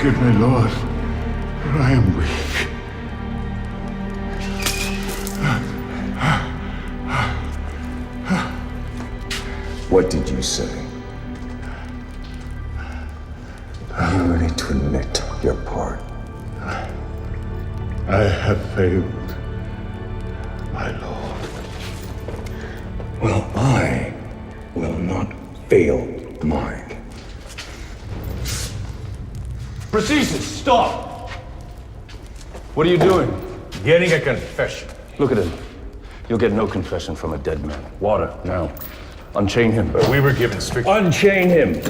Forgive me, Lord, for I am weak. What did you say? Are you ready to admit your part? I have failed, my Lord. Well, I will not fail mine. Proceedings, stop! What are you doing? Getting a confession. Look at him. You'll get no confession from a dead man. Water, now. Unchain him. But we were given strict... Unchain him!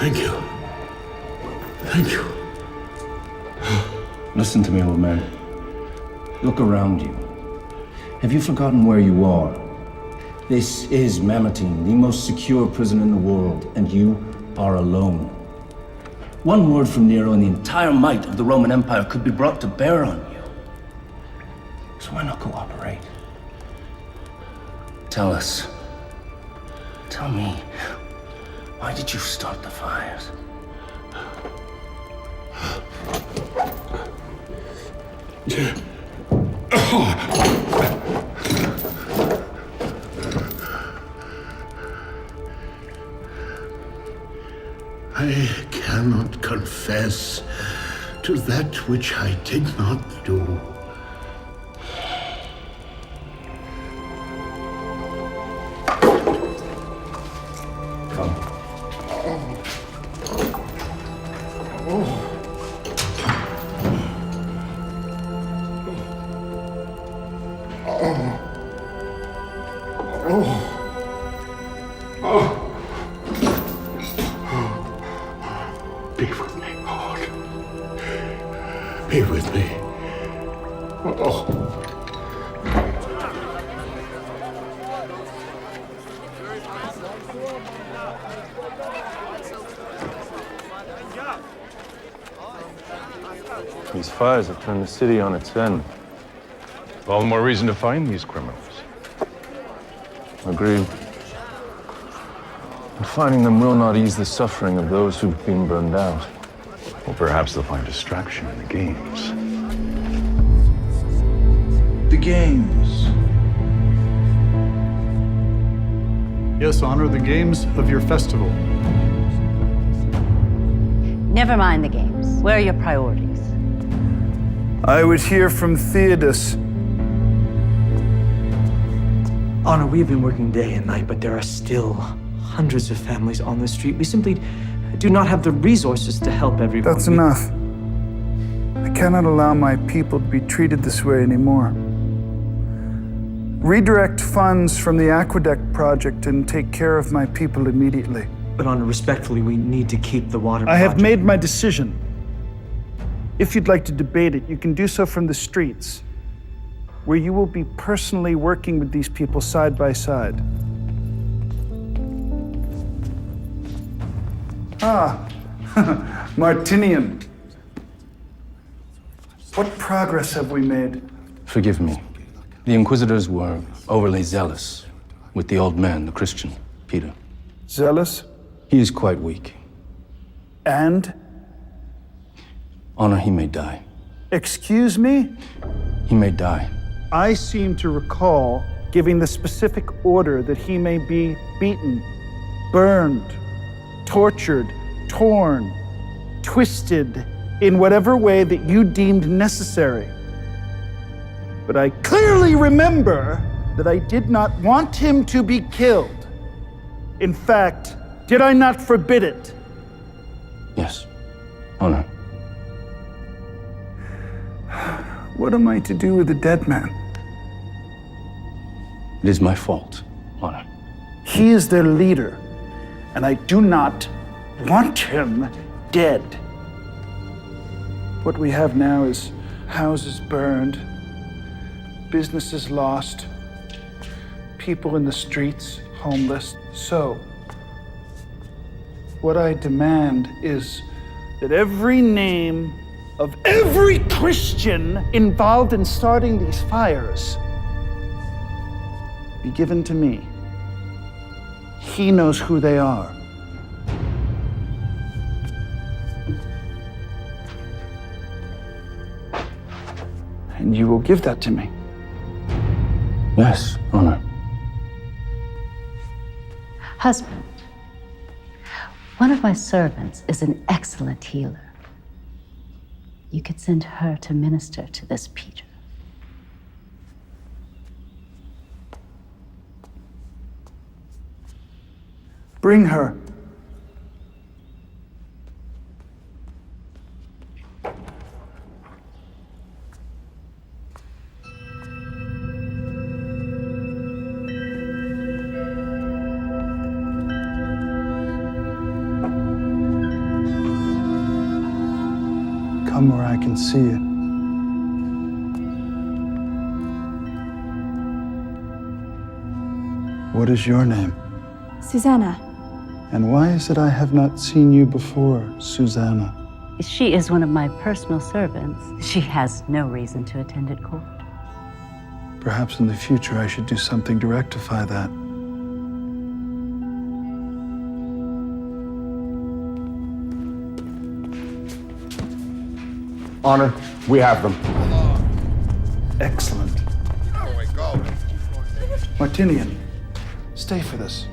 Thank you. Thank you. Listen to me, old man. Look around you. Have you forgotten where you are? This is Mamertine, the most secure prison in the world, and you are alone. One word from Nero and the entire might of the Roman Empire could be brought to bear on you. So why not cooperate? Tell us. Tell me. Why did you start the fires? I cannot confess to that which I did not do. Come. Be with me, Lord. Be with me. These fires have turned the city on its end. All the more reason to find these criminals. Agreed. But finding them will not ease the suffering of those who've been burned out. Or perhaps they'll find distraction in the games. The games. Yes, Honor, the games of your festival. Never mind the games. Where are your priorities? I would hear from Theodos. Honor, we have been working day and night, but there are still hundreds of families on the street. We simply do not have the resources to help everyone. That's enough. I cannot allow my people to be treated this way anymore. Redirect funds from the Aqueduct project and take care of my people immediately. But Honor, respectfully, we need to keep the water I have project. made my decision. If you'd like to debate it, you can do so from the streets, where you will be personally working with these people side by side. Ah, Martinian. What progress have we made? Forgive me. The Inquisitors were overly zealous with the old man, the Christian, Peter. Zealous? He is quite weak. And? Honor, he may die. Excuse me? He may die. I seem to recall giving the specific order that he may be beaten, burned, tortured, torn, twisted, in whatever way that you deemed necessary. But I clearly remember that I did not want him to be killed. In fact, did I not forbid it? Yes, Honor. What am I to do with a dead man? It is my fault, Honor. He is their leader, and I do not want him dead. What we have now is houses burned, businesses lost, people in the streets, homeless. So, what I demand is that every name of every Christian involved in starting these fires be given to me. He knows who they are. And you will give that to me. Yes, Honor. Husband, one of my servants is an excellent healer. You could send her to minister to this Peter. Bring her. Come where I can see it. What is your name? Susanna. And why is it I have not seen you before, Susanna? She is one of my personal servants. She has no reason to attend at court. Perhaps in the future I should do something to rectify that. Honor, we have them. Excellent. Martinian, stay for this.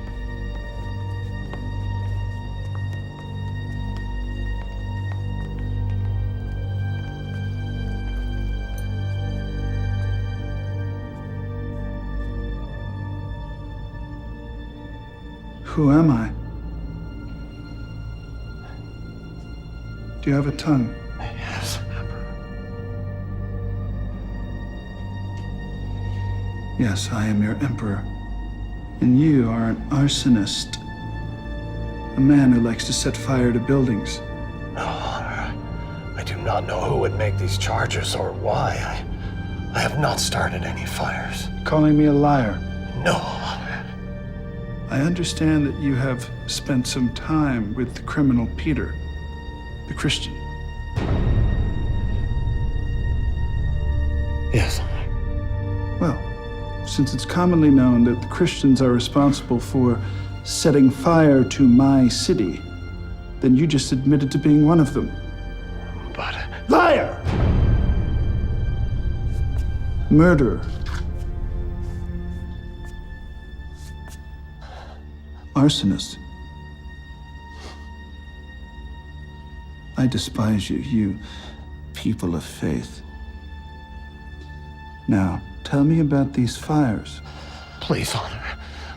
Who am I? Do you have a tongue? Yes, Yes, I am your emperor. And you are an arsonist. A man who likes to set fire to buildings. No, Honor. I do not know who would make these charges or why. I have not started any fires. Calling me a liar. No, Honor. I understand that you have spent some time with the criminal Peter, the Christian. Yes, Honor. Well, since it's commonly known that the Christians are responsible for setting fire to my city, then you just admitted to being one of them. But... Liar! Murderer. Arsonist. I despise you, you people of faith. Now, tell me about these fires. Please, Honor.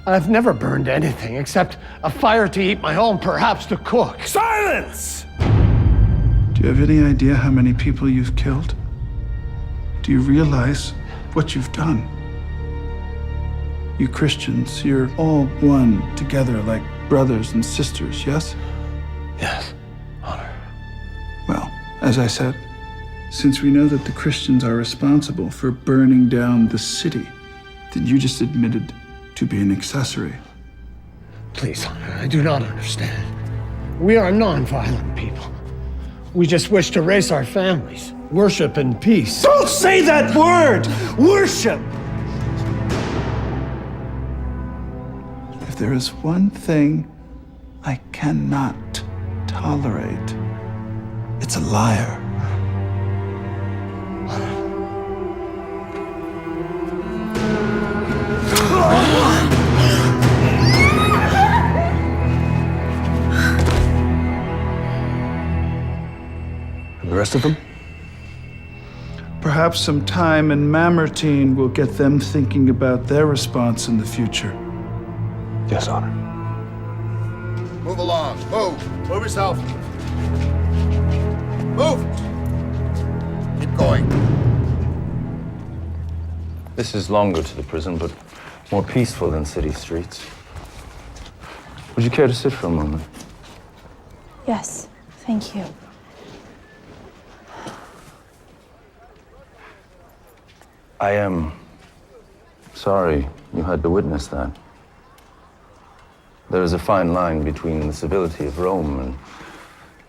I've never burned anything except a fire to heat my home, perhaps to cook. Silence! Do you have any idea how many people you've killed? Do you realize what you've done? You Christians, you're all one together like brothers and sisters, yes? Yes, Honor. Well, as I said, since we know that the Christians are responsible for burning down the city, then you just admitted to be an accessory. Please, Honor, I do not understand. We are non-violent people. We just wish to raise our families, worship in peace. Don't say that word! Worship! If there is one thing I cannot tolerate, it's a liar. The rest of them? Perhaps some time in Mamertine will get them thinking about their response in the future. Yes, Honor. Move along. Move. Move yourself. Move. Keep going. This is longer to the prison, but more peaceful than city streets. Would you care to sit for a moment? Yes, thank you. I am sorry you had to witness that. There is a fine line between the civility of Rome and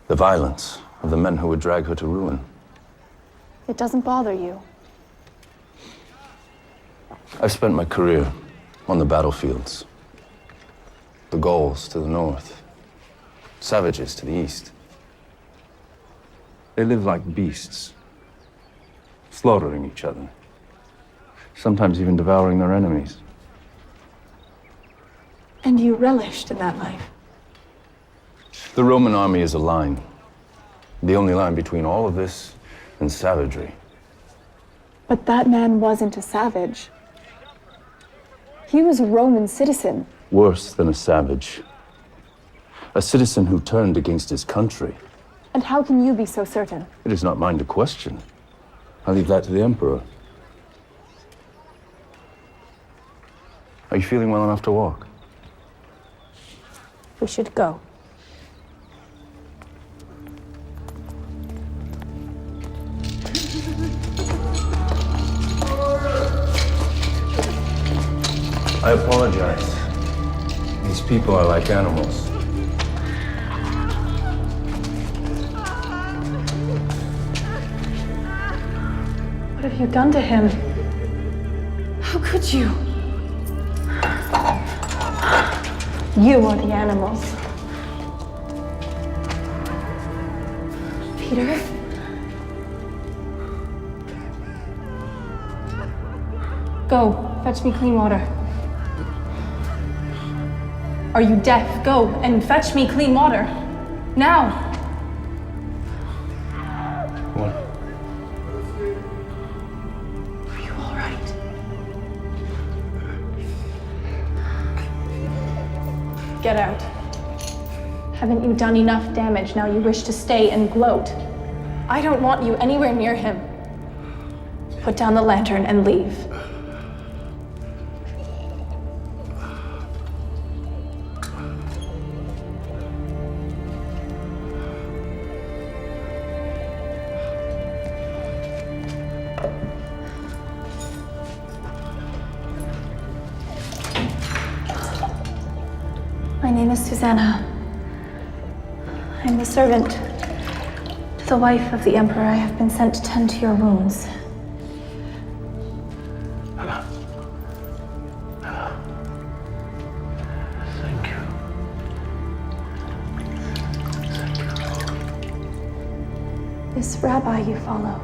the violence of the men who would drag her to ruin. It doesn't bother you. I've spent my career on the battlefields. The Gauls to the north, savages to the east. They live like beasts, slaughtering each other, sometimes even devouring their enemies. And you relished in that life. The Roman army is a line, the only line between all of this and savagery. But that man wasn't a savage. He was a Roman citizen. Worse than a savage. A citizen who turned against his country. And how can you be so certain? It is not mine to question. I leave that to the Emperor. Are you feeling well enough to walk? We should go. I apologize. These people are like animals. What have you done to him? How could you? You are the animals. Peter? Go, fetch me clean water. Are you deaf? Go and fetch me clean water. Now! What? Are you all right? Get out. Haven't you done enough damage? Now you wish to stay and gloat. I don't want you anywhere near him. Put down the lantern and leave. My name is Susanna. I'm the servant to the wife of the Emperor. I have been sent to tend to your wounds. Thank you. This rabbi you follow,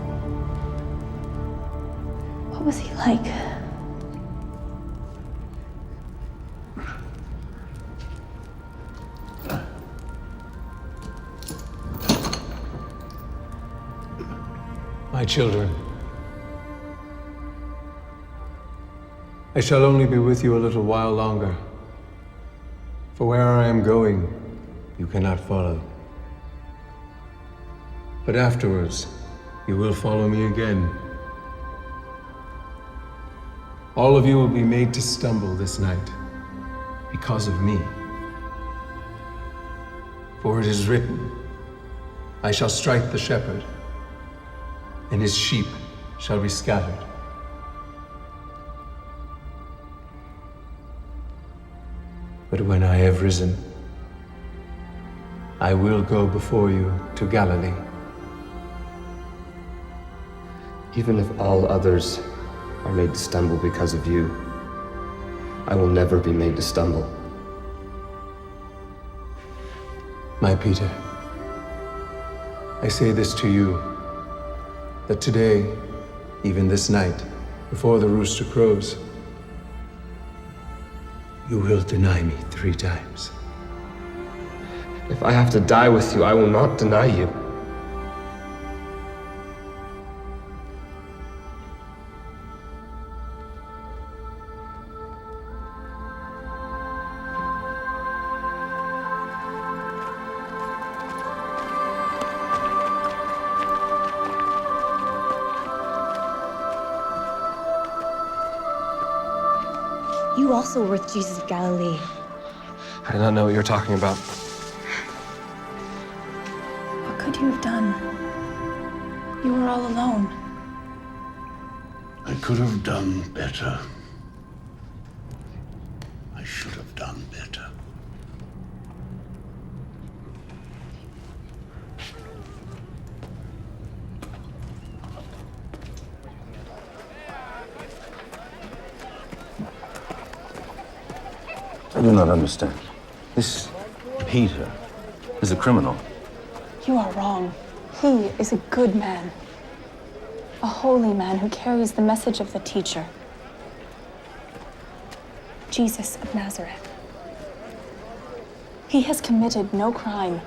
what was he like? My children, I shall only be with you a little while longer, for where I am going, you cannot follow. But afterwards, you will follow me again. All of you will be made to stumble this night because of me. For it is written, I shall strike the shepherd, and his sheep shall be scattered. But when I have risen, I will go before you to Galilee. Even if all others are made to stumble because of you, I will never be made to stumble. My Peter, I say this to you, that today, even this night, before the rooster crows, you will deny me 3 times. If I have to die with you, I will not deny you. You also were with Jesus of Galilee. I do not know what you're talking about. What could you have done? You were all alone. I could have done better. I should have done better. I do not understand. This Peter is a criminal. You are wrong. He is a good man. A holy man who carries the message of the teacher. Jesus of Nazareth. He has committed no crime.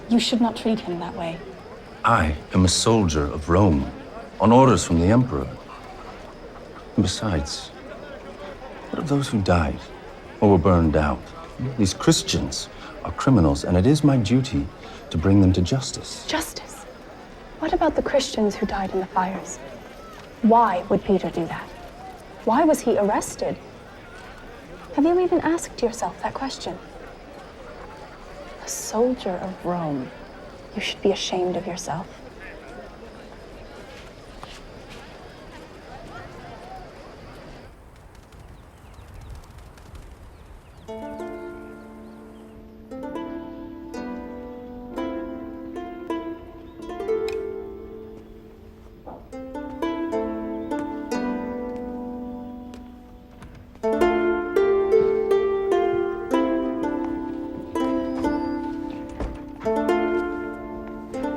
You should not treat him that way. I am a soldier of Rome, on orders from the Emperor. And besides, what of those who died or were burned out? These Christians are criminals, and it is my duty to bring them to justice. Justice? What about the Christians who died in the fires? Why would Peter do that? Why was he arrested? Have you even asked yourself that question? A soldier of Rome. You should be ashamed of yourself.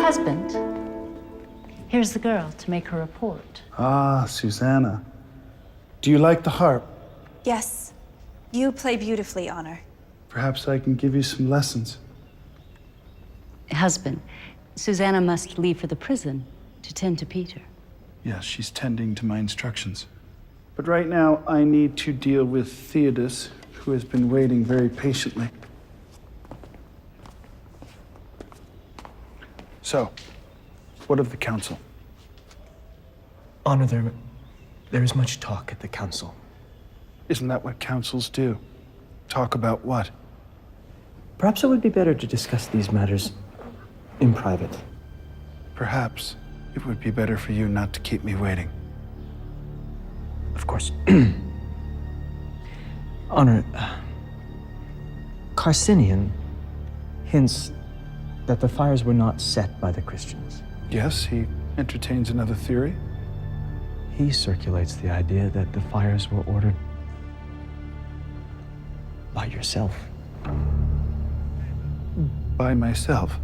Husband, here's the girl to make her report. Ah, Susanna. Do you like the harp? Yes. You play beautifully, Honor. Perhaps I can give you some lessons. Husband, Susanna must leave for the prison to tend to Peter. Yes, she's tending to my instructions. But right now, I need to deal with Theodos, who has been waiting very patiently. So, what of the council? Honor, there is much talk at the council. Isn't that what councils do? Talk about what? Perhaps it would be better to discuss these matters in private. Perhaps it would be better for you not to keep me waiting. Of course. Honor, Carcinian hints that the fires were not set by the Christians. Yes, he entertains another theory. He circulates the idea that the fires were ordered by yourself. By myself.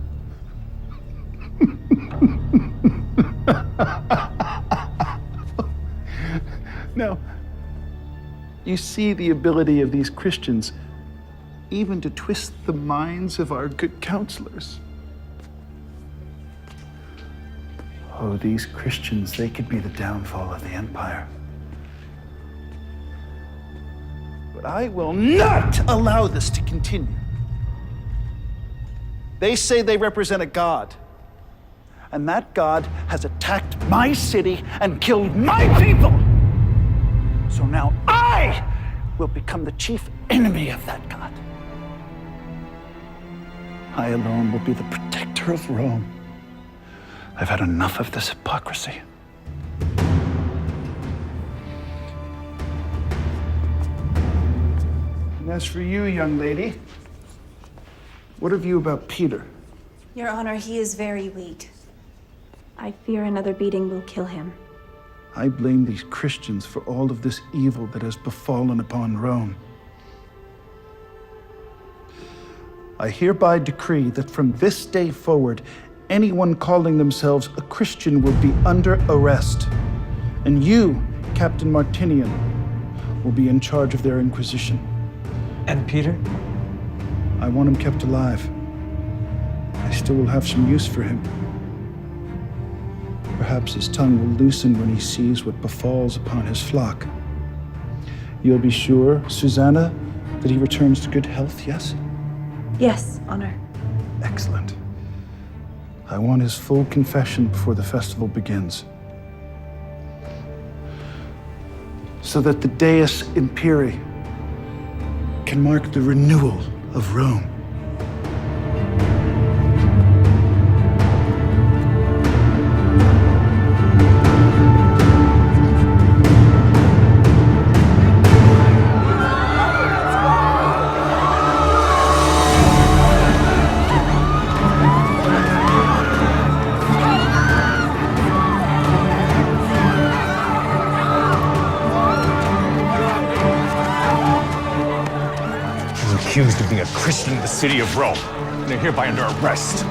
Now, you see the ability of these Christians even to twist the minds of our good counselors. Oh, these Christians, they could be the downfall of the empire. But I will not allow this to continue. They say they represent a god, and that god has attacked my city and killed my people. So now I will become the chief enemy of that god. I alone will be the protector of Rome. I've had enough of this hypocrisy. And as for you, young lady, what have you about Peter? Your Honor, he is very weak. I fear another beating will kill him. I blame these Christians for all of this evil that has befallen upon Rome. I hereby decree that from this day forward, anyone calling themselves a Christian will be under arrest. And you, Captain Martinian, will be in charge of their inquisition. And Peter? I want him kept alive. I still will have some use for him. Perhaps his tongue will loosen when he sees what befalls upon his flock. You'll be sure, Susanna, that he returns to good health, yes? Yes, Honor. Excellent. I want his full confession before the festival begins. So that the Deus Imperii can mark the renewal of Rome. Accused of being a Christian in the city of Rome, and they're hereby under arrest.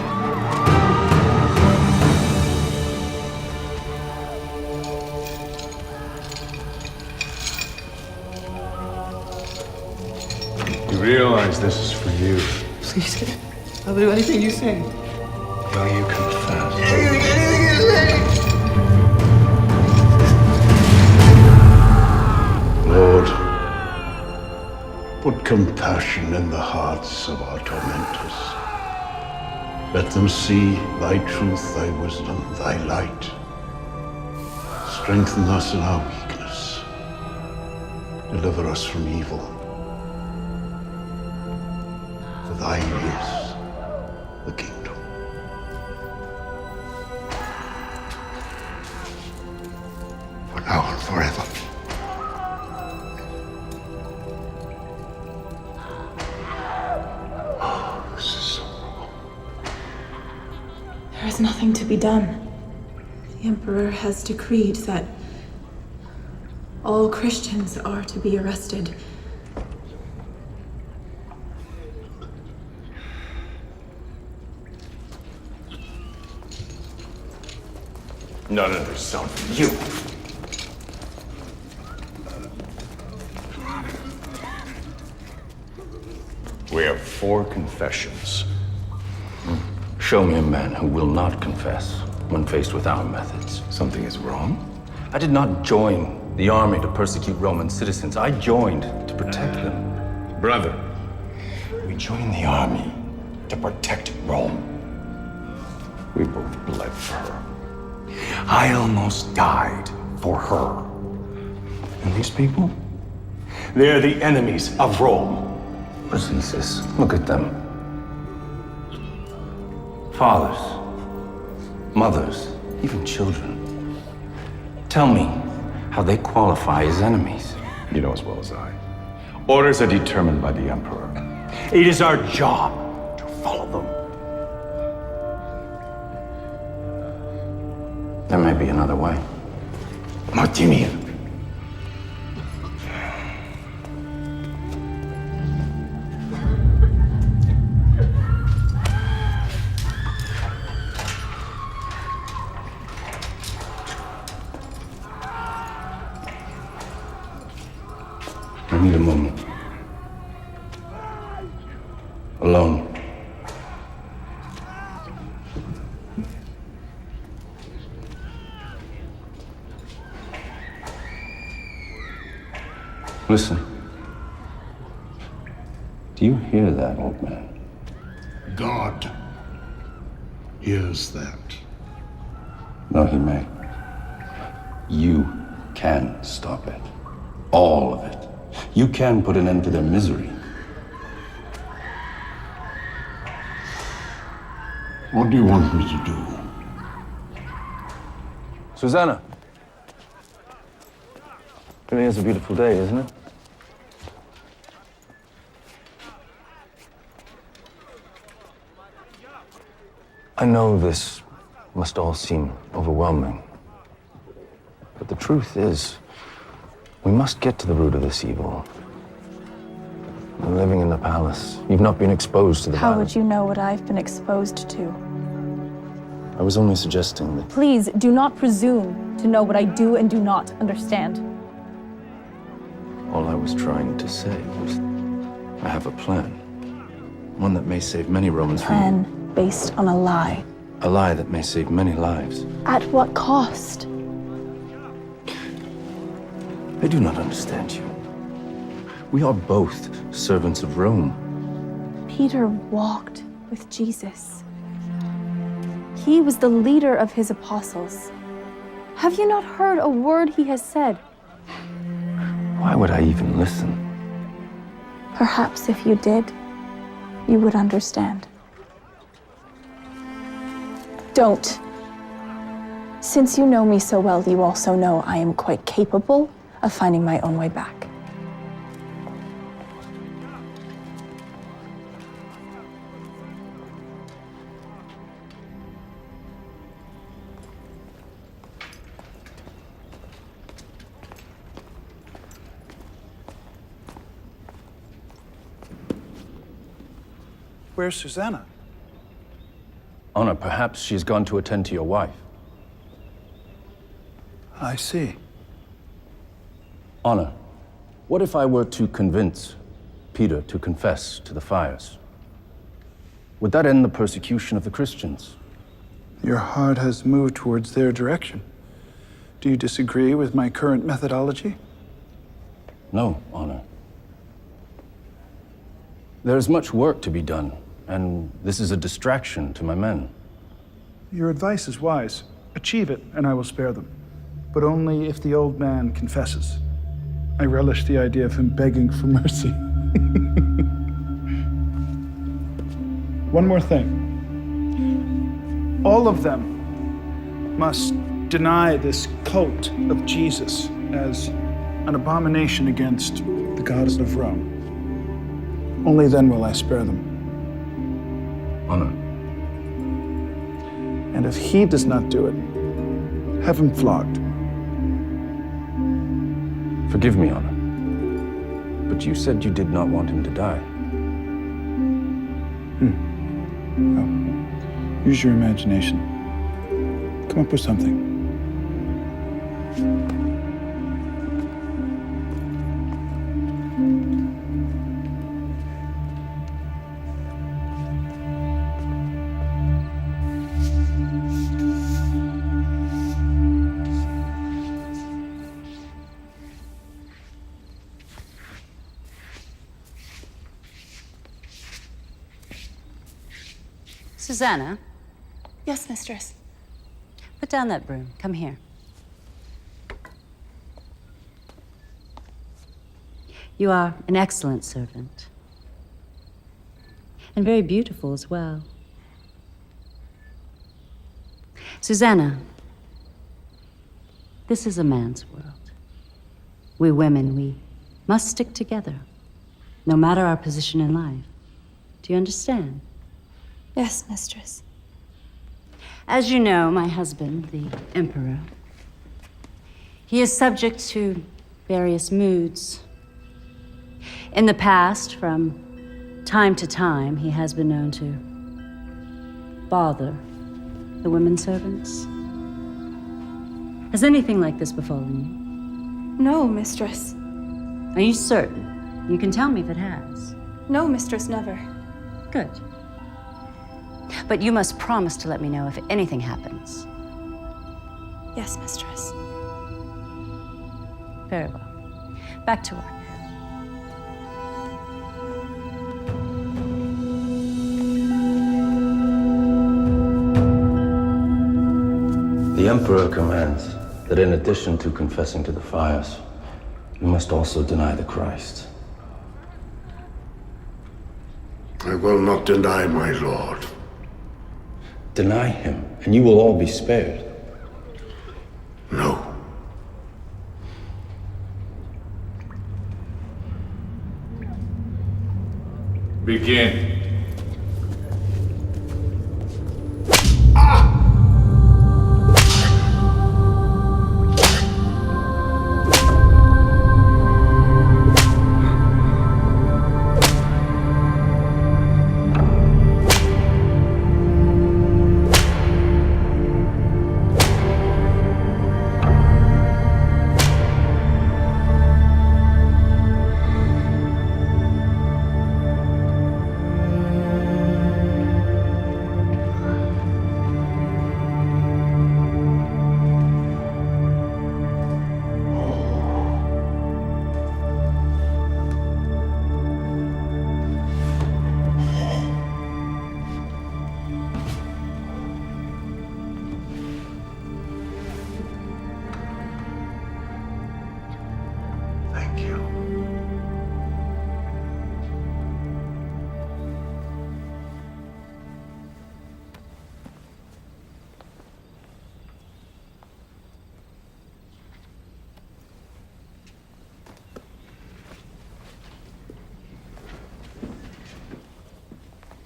You realize this is for you. Please, I'll do anything you say. Will you confess? Lord, put compassion in the hearts of our tormentors. Let them see thy truth, thy wisdom, thy light. Strengthen us in our weakness. Deliver us from evil. For thine is the kingdom. For now and forever. There is nothing to be done. The Emperor has decreed that all Christians are to be arrested. Not another sound from you. We have 4 confessions. Show me a man who will not confess when faced with our methods. Something is wrong? I did not join the army to persecute Roman citizens. I joined to protect them. Brother, we joined the army to protect Rome. We both bled for her. I almost died for her. And these people? They're the enemies of Rome. Jesus, look at them. Fathers, mothers, even children. Tell me how they qualify as enemies. You know as well as I. Orders are determined by the Emperor. It is our job to follow them. There may be another way. Martinian. I need a moment. Alone. Listen. Do you hear that, old man? God hears that. No, he may. You can stop it. All of it. You can put an end to their misery. What do you want me to do? Susanna. Really is a beautiful day, isn't it? I know this must all seem overwhelming. But the truth is, we must get to the root of this evil. You're living in the palace. You've not been exposed to the How violence. would you know what I've been exposed to? I was only suggesting that Please do not presume to know what I do and do not understand. all I was trying to say was I have a plan. One that may save many Romans from Plan based on a lie. a lie that may save many lives. At what cost? I do not understand you. We are both servants of Rome. Peter walked with Jesus. He was the leader of his apostles. Have you not heard a word he has said? Why would I even listen? Perhaps if you did, you would understand. Don't. Since you know me so well, you also know I am quite capable of finding my own way back. Where's Susanna? Honor, perhaps she's gone to attend to your wife. I see. Honor, what if I were to convince Peter to confess to the fires? Would that end the persecution of the Christians? Your heart has moved towards their direction. Do you disagree with my current methodology? No, Honor. There is much work to be done, and this is a distraction to my men. Your advice is wise. Achieve it, and I will spare them. But only if the old man confesses. I relish the idea of him begging for mercy. One more thing. All of them must deny this cult of Jesus as an abomination against the gods of Rome. Only then will I spare them. Honor. And if he does not do it, have him flogged. Forgive me, Honor. But you said you did not want him to die. Well, use your imagination. Come up with something. Susanna, Yes, mistress. put down that broom. Come here. You are an excellent servant. And very beautiful as well. Susanna, this is a man's world. We women, we must stick together, no matter our position in life. Do you understand? Yes, mistress. As you know, my husband, the Emperor, he is subject to various moods. In the past, from time to time, he has been known to bother the women servants. Has anything like this befallen you? No, mistress. Are you certain? You can tell me if it has. No, mistress, never. Good. But you must promise to let me know if anything happens. Yes, mistress. Very well. Back to work. The Emperor commands that in addition to confessing to the fires, you must also deny the Christ. I will not deny my lord. Deny him, and you will all be spared. No. Begin.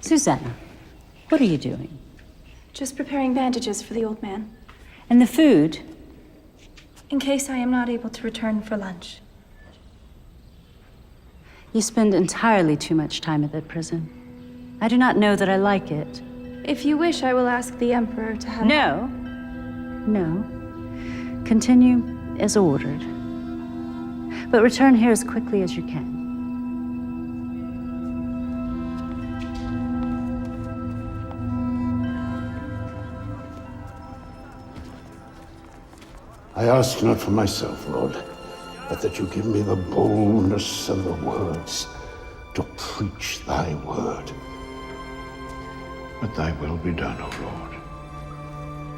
Susanna, what are you doing? Just preparing bandages for the old man. And the food? In case I am not able to return for lunch. You spend entirely too much time at that prison. I do not know that I like it. If you wish, I will ask the Emperor to have... No. No. Continue as ordered. But return here as quickly as you can. I ask not for myself, Lord, but that you give me the boldness and the words to preach thy word. But thy will be done, O Lord.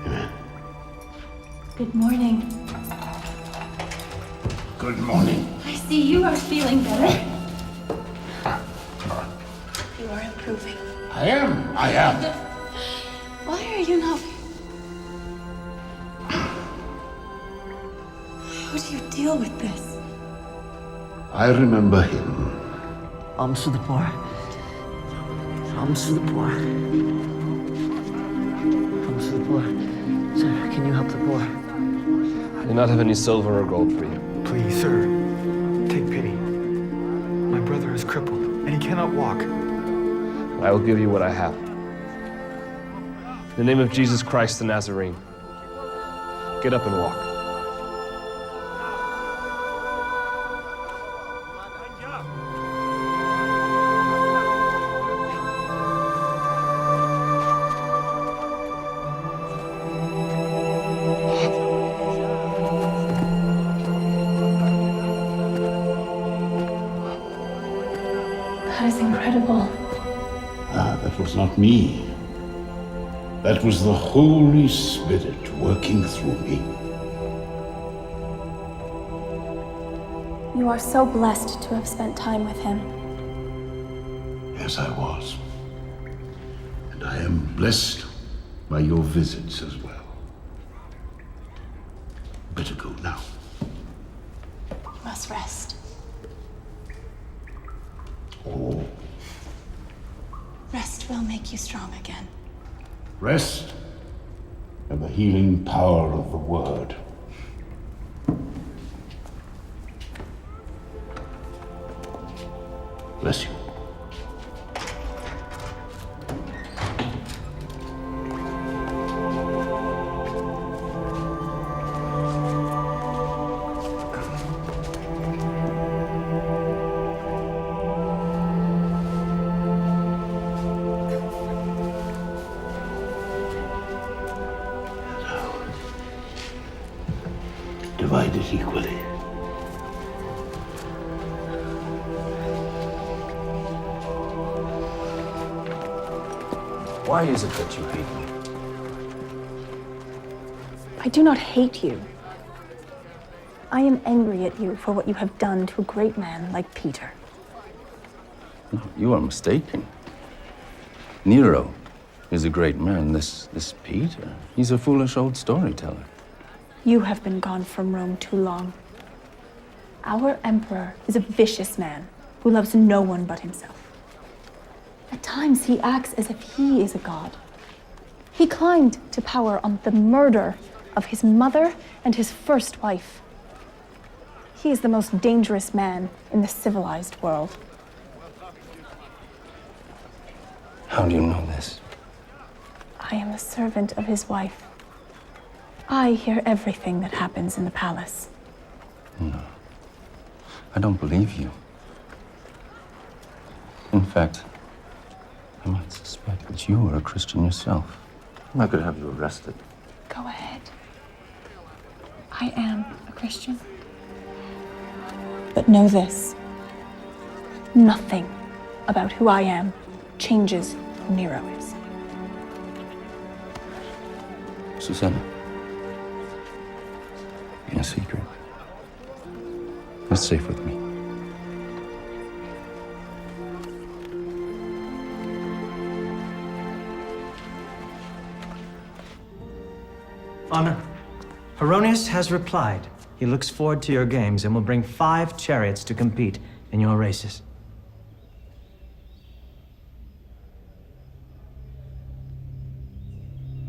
Amen. Good morning. Good morning. I see you are feeling better. You are improving. I am. Why are you not... How do you deal with this? I remember him. Alms for the poor. Alms for the poor. Alms for the poor. Sir, can you help the poor? I do not have any silver or gold for you. Please, sir, take pity. My brother is crippled, and he cannot walk. I will give you what I have. In the name of Jesus Christ the Nazarene, get up and walk. That is incredible. That was not me. That was the Holy Spirit working through me. You are so blessed to have spent time with him. Yes, I was. And I am blessed by your visits as well. Better go now. You must rest. Oh, Rest will make you strong again. rest and the healing power of the word. Bless you. Divide it equally. Why is it that you hate me? I do not hate you. I am angry at you for what you have done to a great man like Peter. No, you are mistaken. Nero is a great man. This Peter, he's a foolish old storyteller. You have been gone from Rome too long. Our emperor is a vicious man who loves no one but himself. At times, he acts as if he is a god. He climbed to power on the murder of his mother and his first wife. He is the most dangerous man in the civilized world. How do you know this? I am a servant of his wife. I hear everything that happens in the palace. No. I don't believe you. In fact, I might suspect that you are a Christian yourself. I could have you arrested. Go ahead. I am a Christian. But know this. Nothing about who I am changes who Nero is. Susanna, in a secret, you're safe with me. Honor, Heronius has replied. He looks forward to your games and will bring 5 chariots to compete in your races.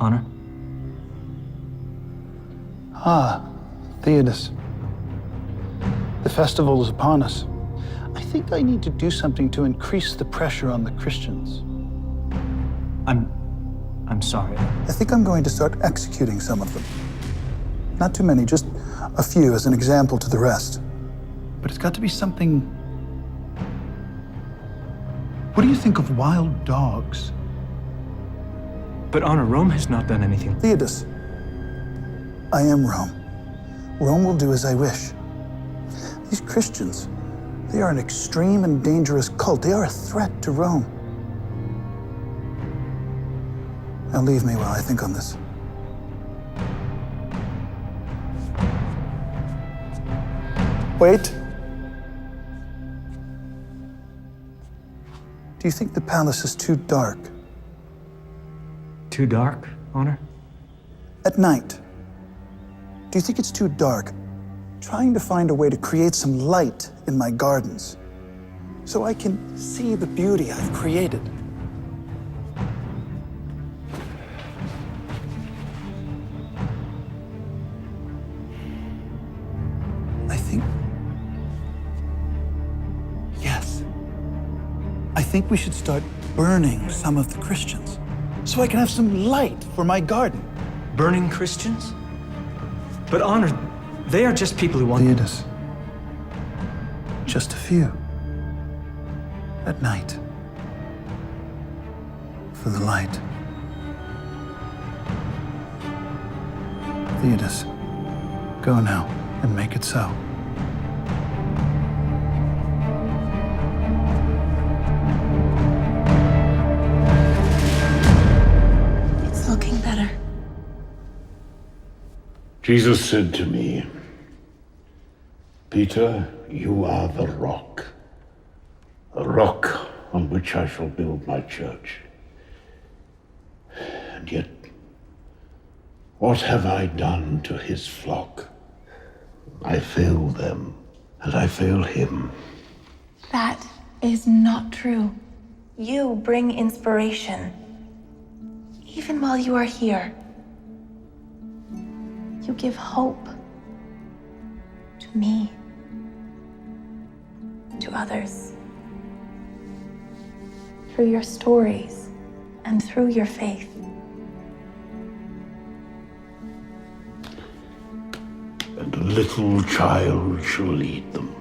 Honor? Ah, Theodos. The festival is upon us. I think I need to do something to increase the pressure on the Christians. I'm sorry. I think I'm going to start executing some of them. Not too many, just a few as an example to the rest. But it's got to be something... What do you think of wild dogs? But Honor, Rome has not done anything. Theodos, I am Rome. Rome will do as I wish. These Christians, they are an extreme and dangerous cult. They are a threat to Rome. Now leave me while I think on this. Wait. Do you think the palace is too dark? Too dark, Honor? At night. Do you think it's too dark? Trying to find a way to create some light in my gardens so I can see the beauty I've created. I think... Yes. I think we should start burning some of the Christians so I can have some light for my garden. Burning Christians? But Honor, they are just people who want... Theodos. Just a few. At night. For the light. Theodos, go now and make it so. It's looking better. Jesus said to me, Peter, you are the rock on which I shall build my church. And yet, what have I done to his flock? I fail them, and I fail him. That is not true. You bring inspiration. Even while you are here. You give hope. To me. To others. Through your stories and through your faith. And a little child shall lead them.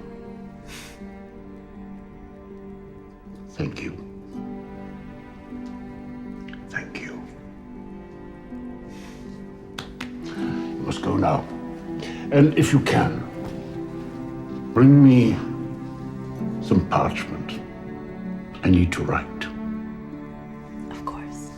Thank you. Thank you. You must go now. And if you can, bring me some parchment. I need to write. Of course.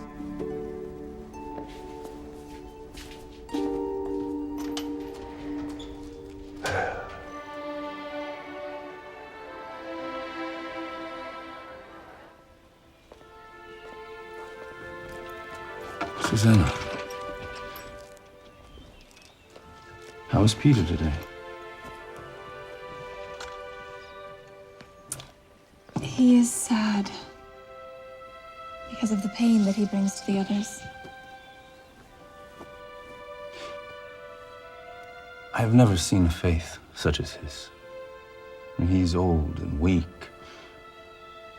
Susanna. How is Peter today? He is sad because of the pain that he brings to the others. I have never seen a faith such as his. And he's old and weak.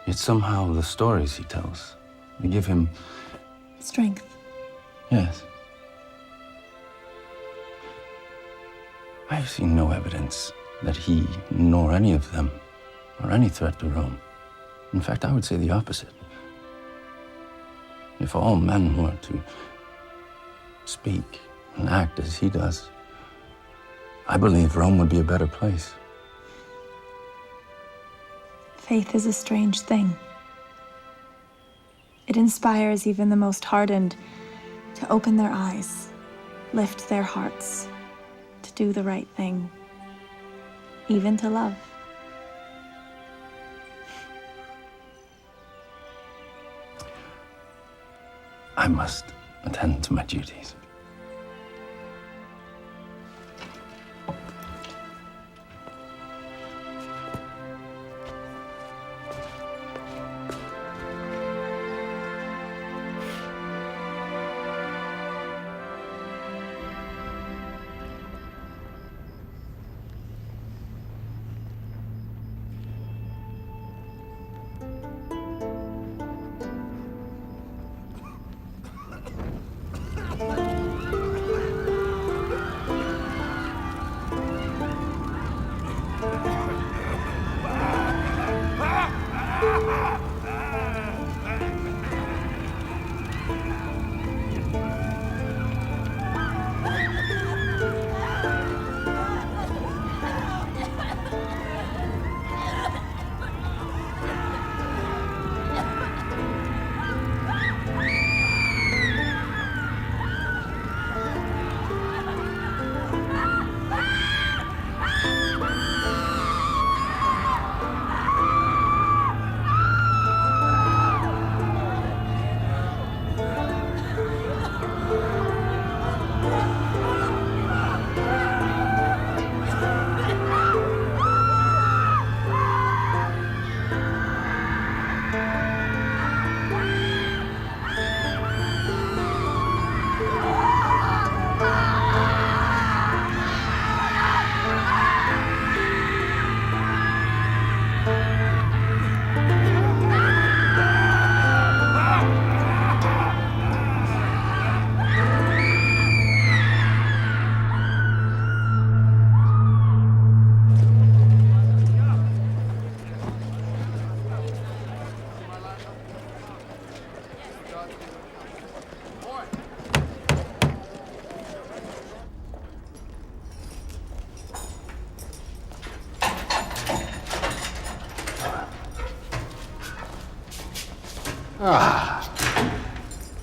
Yet somehow the stories he tells, they give him... Strength. Yes. I have seen no evidence that he, nor any of them, are any threat to Rome. In fact, I would say the opposite. If all men were to speak and act as he does, I believe Rome would be a better place. Faith is a strange thing. It inspires even the most hardened to open their eyes, lift their hearts, to do the right thing, even to love. I must attend to my duties.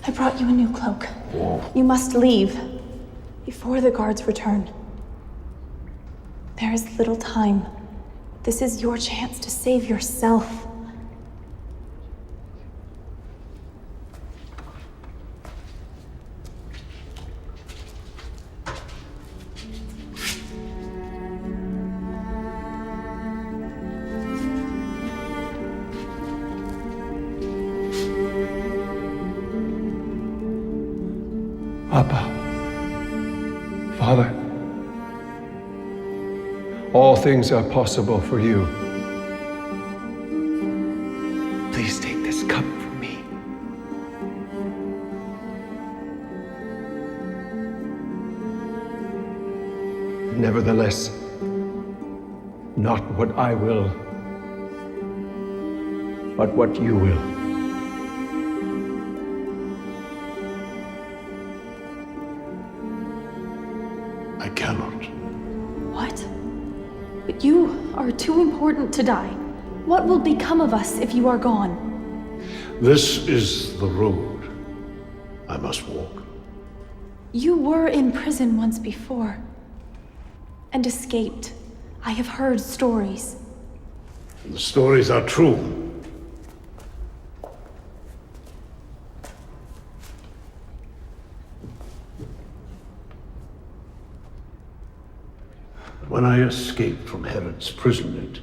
I brought you a new cloak. You must leave before the guards return. There is little time. This is your chance to save yourself. Abba, Father, all things are possible for you. Please take this cup from me. Nevertheless, not what I will, but what you will. I cannot. What? But you are too important to die. What will become of us if you are gone? This is the road I must walk. You were in prison once before and escaped. I have heard stories. The stories are true. When I escaped from Herod's prison,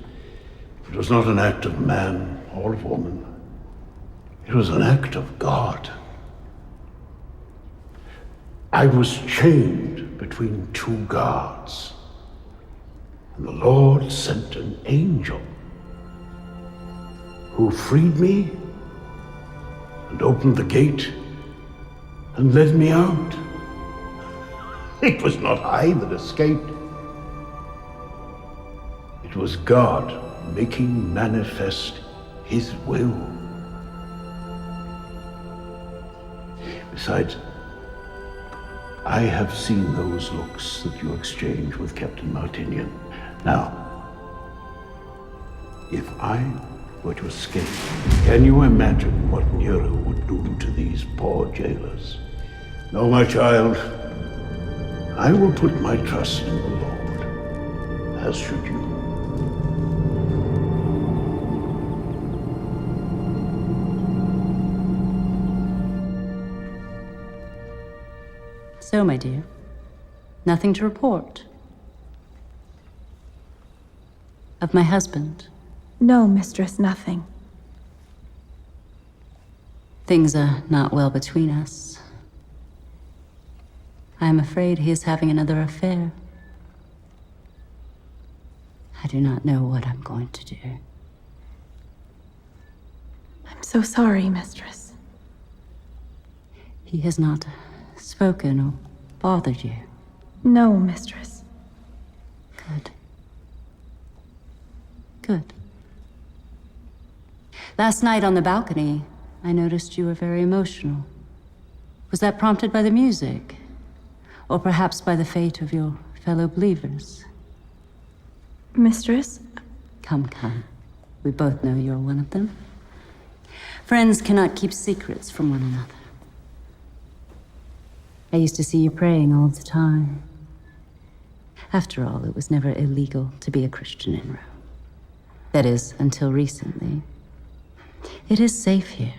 it was not an act of man or of woman. It was an act of God. I was chained between two guards, and the Lord sent an angel who freed me and opened the gate and led me out. It was not I that escaped. It was God making manifest His will. Besides, I have seen those looks that you exchanged with Captain Martinian. Now, if I were to escape, can you imagine what Nero would do to these poor jailers? No, my child, I will put my trust in the Lord, as should you. So, my dear, nothing to report? Of my husband? No, mistress, nothing. Things are not well between us. I am afraid he is having another affair. I do not know what I'm going to do. so sorry, Mistress. He has not spoken or bothered you. No, Mistress. Good. Good. Last night on the balcony, I noticed you were very emotional. Was that prompted by the music? Or perhaps by the fate of your fellow believers? Mistress? Come, come. We both know you're one of them. Friends cannot keep secrets from one another. I used to see you praying all the time. After all, it was never illegal to be a Christian in Rome. That is, until recently. It is safe here.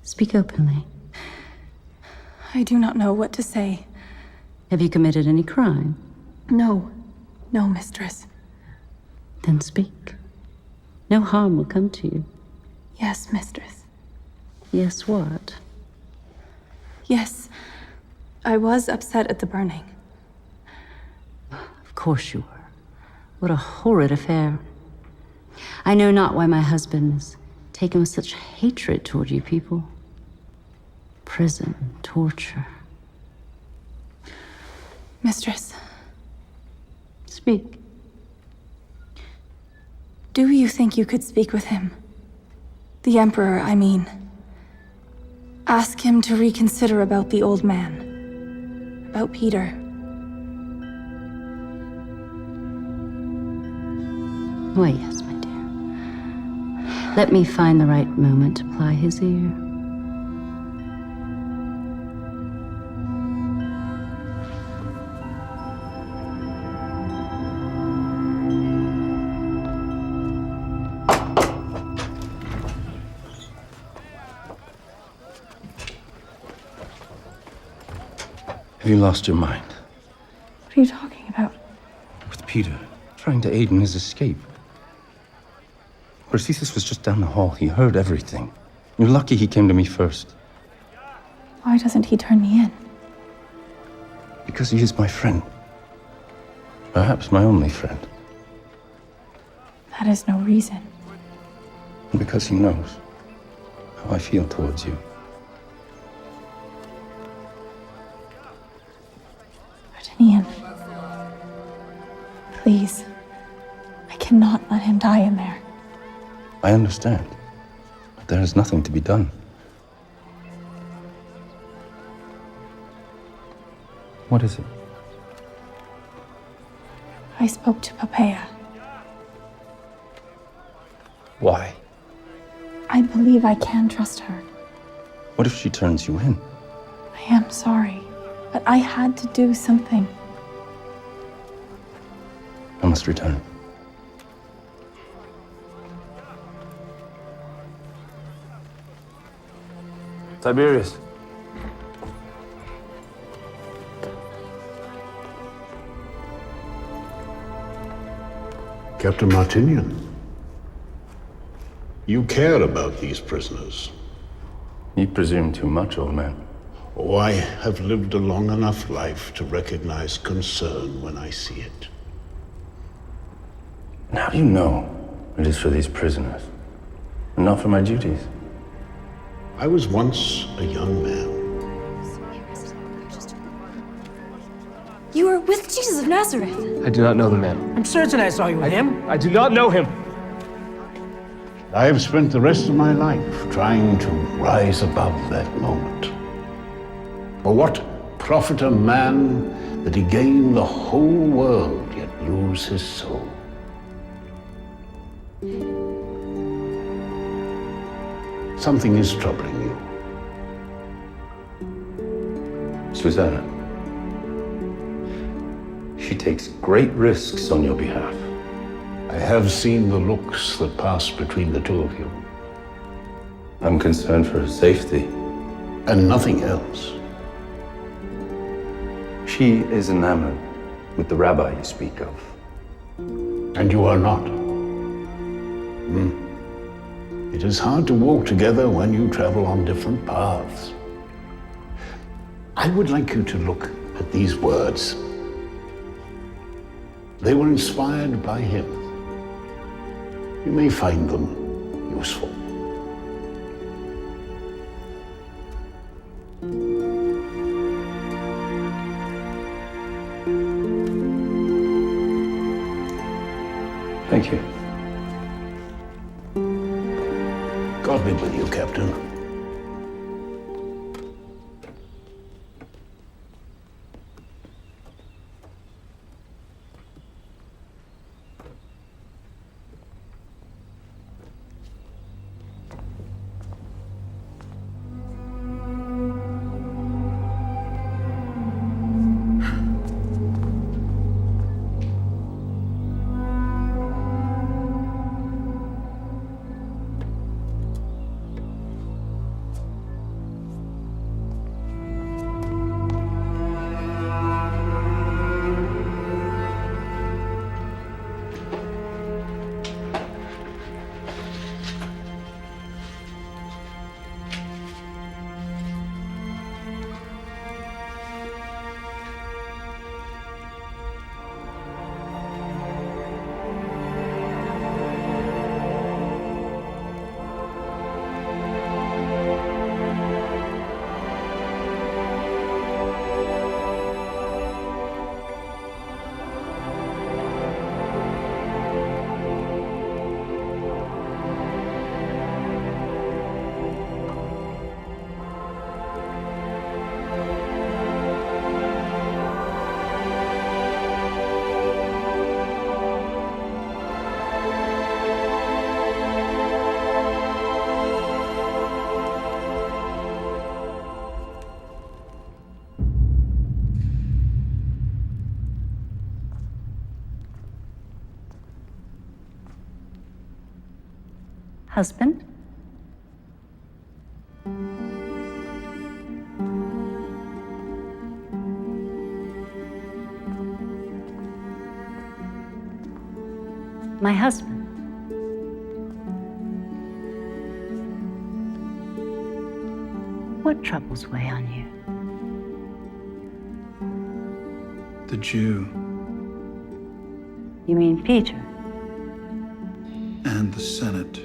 Speak openly. I do not know what to say. Have you committed any crime? No. No, Mistress. Then speak. No harm will come to you. Yes, Mistress. Yes, what? Yes. I was upset at the burning. Of course you were. What a horrid affair. I know not why my husband is taken with such hatred toward you people. Prison, torture. Mistress. Speak. Do you think you could speak with him? The Emperor, I mean. Ask him to reconsider about the old man. About Peter. Why, yes, my dear. Let me find the right moment to ply his ear. Have you lost your mind? What are you talking about? With Peter, trying to aid in his escape. Perseus was just down the hall. He heard everything. You're lucky he came to me first. Why doesn't he turn me in? Because he is my friend. Perhaps my only friend. That is no reason. And because he knows how I feel towards you. Ian, please. I cannot let him die in there. I understand. But there is nothing to be done. What is it? I spoke to Poppaea. Why? I believe I can trust her. What if she turns you in? I am sorry, but I had to do something. I must return. Tiberius. Captain Martinian, you care about these prisoners. You presume too much, old man. Oh, I have lived a long enough life to recognize concern when I see it. And how do you know it is for these prisoners, and not for my duties? I was once a young man. You were with Jesus of Nazareth. I do not know the man. I'm certain I saw you with him. I do not know him. I have spent the rest of my life trying to rise above that moment. For what profit a man that he gain the whole world yet lose his soul? Something is troubling you. Susanna. She takes great risks on your behalf. I have seen the looks that pass between the two of you. I'm concerned for her safety. And nothing else. She is enamored with the rabbi you speak of. And you are not. It is hard to walk together when you travel on different paths. I would like you to look at these words. They were inspired by him. You may find them useful. Thank you. God be with you, Captain. Husband? My husband. What troubles weigh on you? The Jew You mean Peter? and the Senate.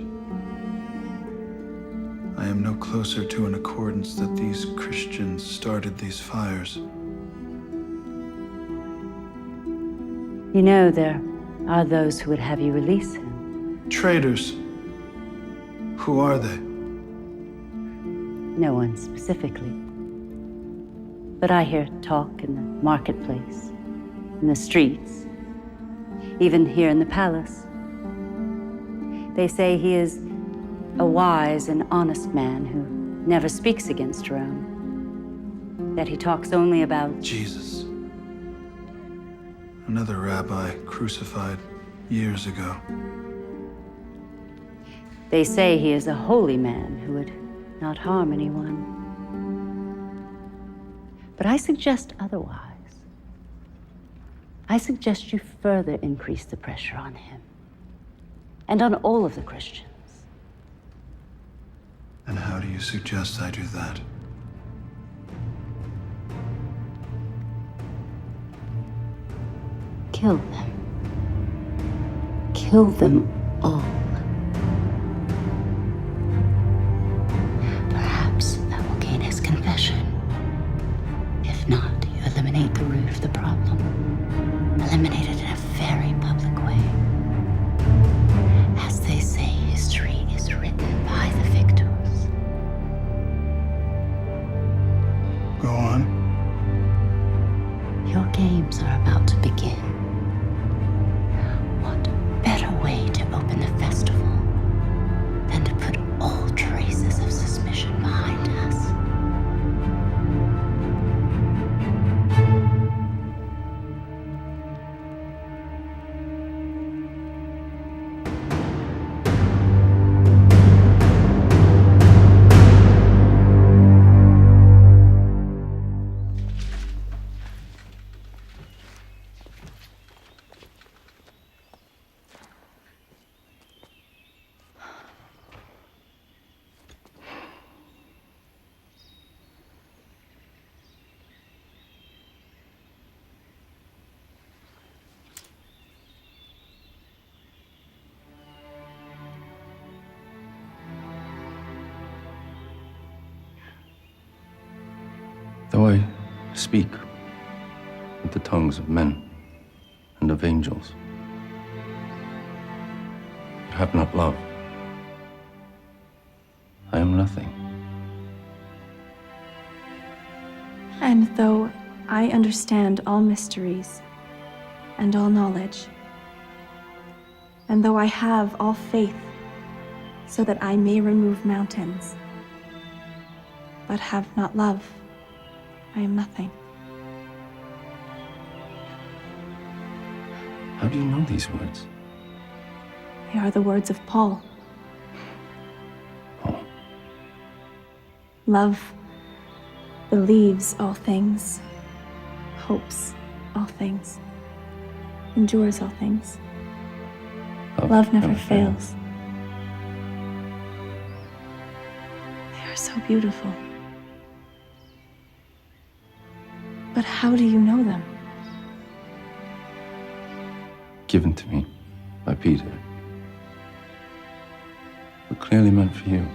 I am no closer to an accordance that these Christians started these fires. You know there are those who would have you release him. Traitors. Who are they? No one specifically. But I hear talk in the marketplace, in the streets, even here in the palace. They say he is a wise and honest man who never speaks against Rome, that he talks only about Jesus. Another rabbi crucified years ago. They say he is a holy man who would not harm anyone. But I suggest otherwise. I suggest you further increase the pressure on him and on all of the Christians. And how do you suggest I do that? Kill them. Kill them all. Perhaps that will gain his confession. If not, you eliminate the root of the problem. Eliminate it in a very public way. As they say, history is written by the victors. Go on. Your games are about to begin. What better way to open the festival Though I speak with the tongues of men and of angels, you have not love. I am nothing. And though I understand all mysteries and all knowledge, and though I have all faith so that I may remove mountains, but have not love, I am nothing. How do you know these words? They are the words of Paul. Paul. Love believes all things, hopes all things, endures all things. Love never fails. They are so beautiful. But how do you know them? Given to me by Peter, but clearly meant for you.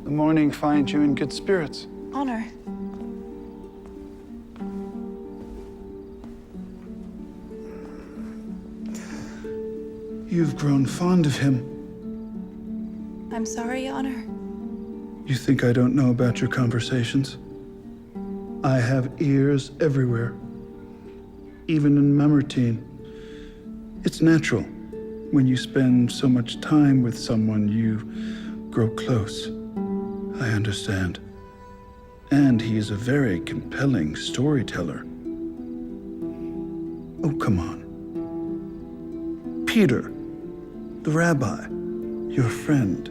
The morning finds you in good spirits. Honor. You've grown fond of him. I'm sorry, Honor. You think I don't know about your conversations? I have ears everywhere, even in Mamertine. It's natural. When you spend so much time with someone, you grow close. I understand. And he is a very compelling storyteller. Oh, come on. Peter, the rabbi, your friend.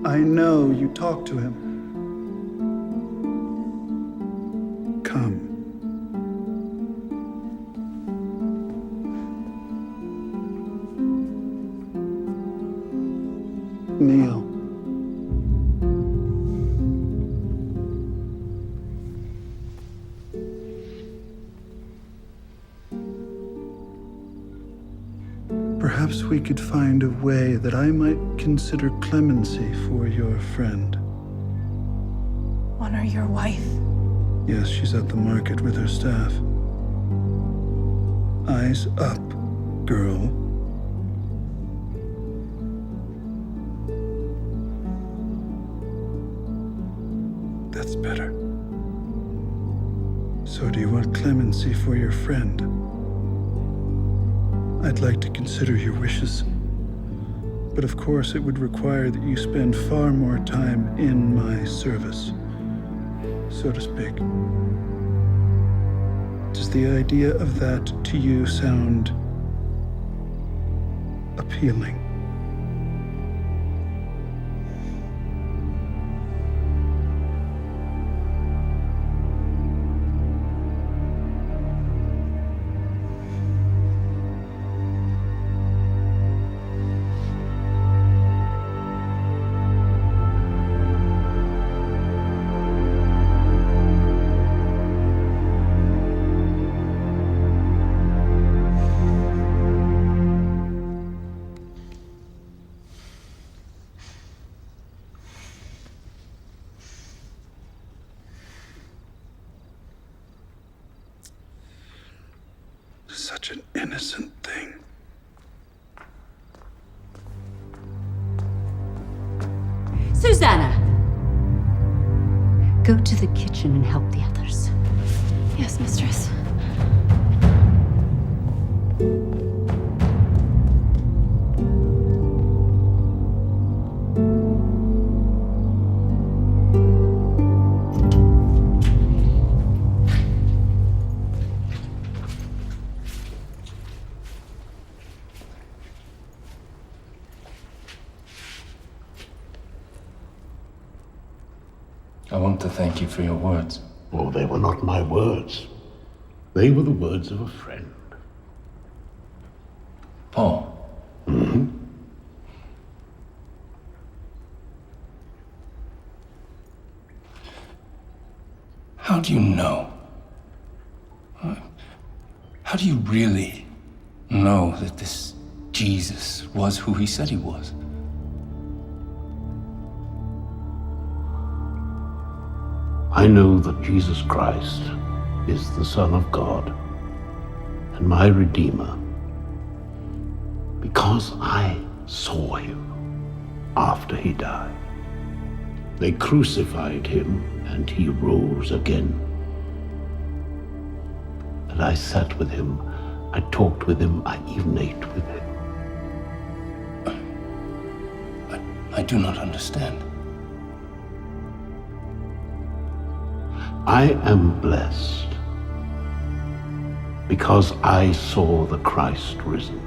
I know you talk to him. Come. Kneel. Perhaps we could find a way that I might consider clemency for your friend. Honor your wife. Yes, she's at the market with her staff. Eyes up, girl. That's better. So do you want clemency for your friend? I'd like to consider your wishes. But of course, it would require that you spend far more time in my service, so to speak. Does the idea of that to you sound appealing? Such an innocent thing. Susanna! Go to the kitchen and help the others. Yes, mistress. want to thank you for your words. Oh, they were not my words. They were the words of a friend. Paul. Mm-hmm. How do you know? How do you really know that this Jesus was who he said he was? I know that Jesus Christ is the Son of God and my Redeemer because I saw him after he died. They crucified him and he rose again. And I sat with him, I talked with him, I even ate with him. I do not understand. I am blessed because I saw the Christ risen.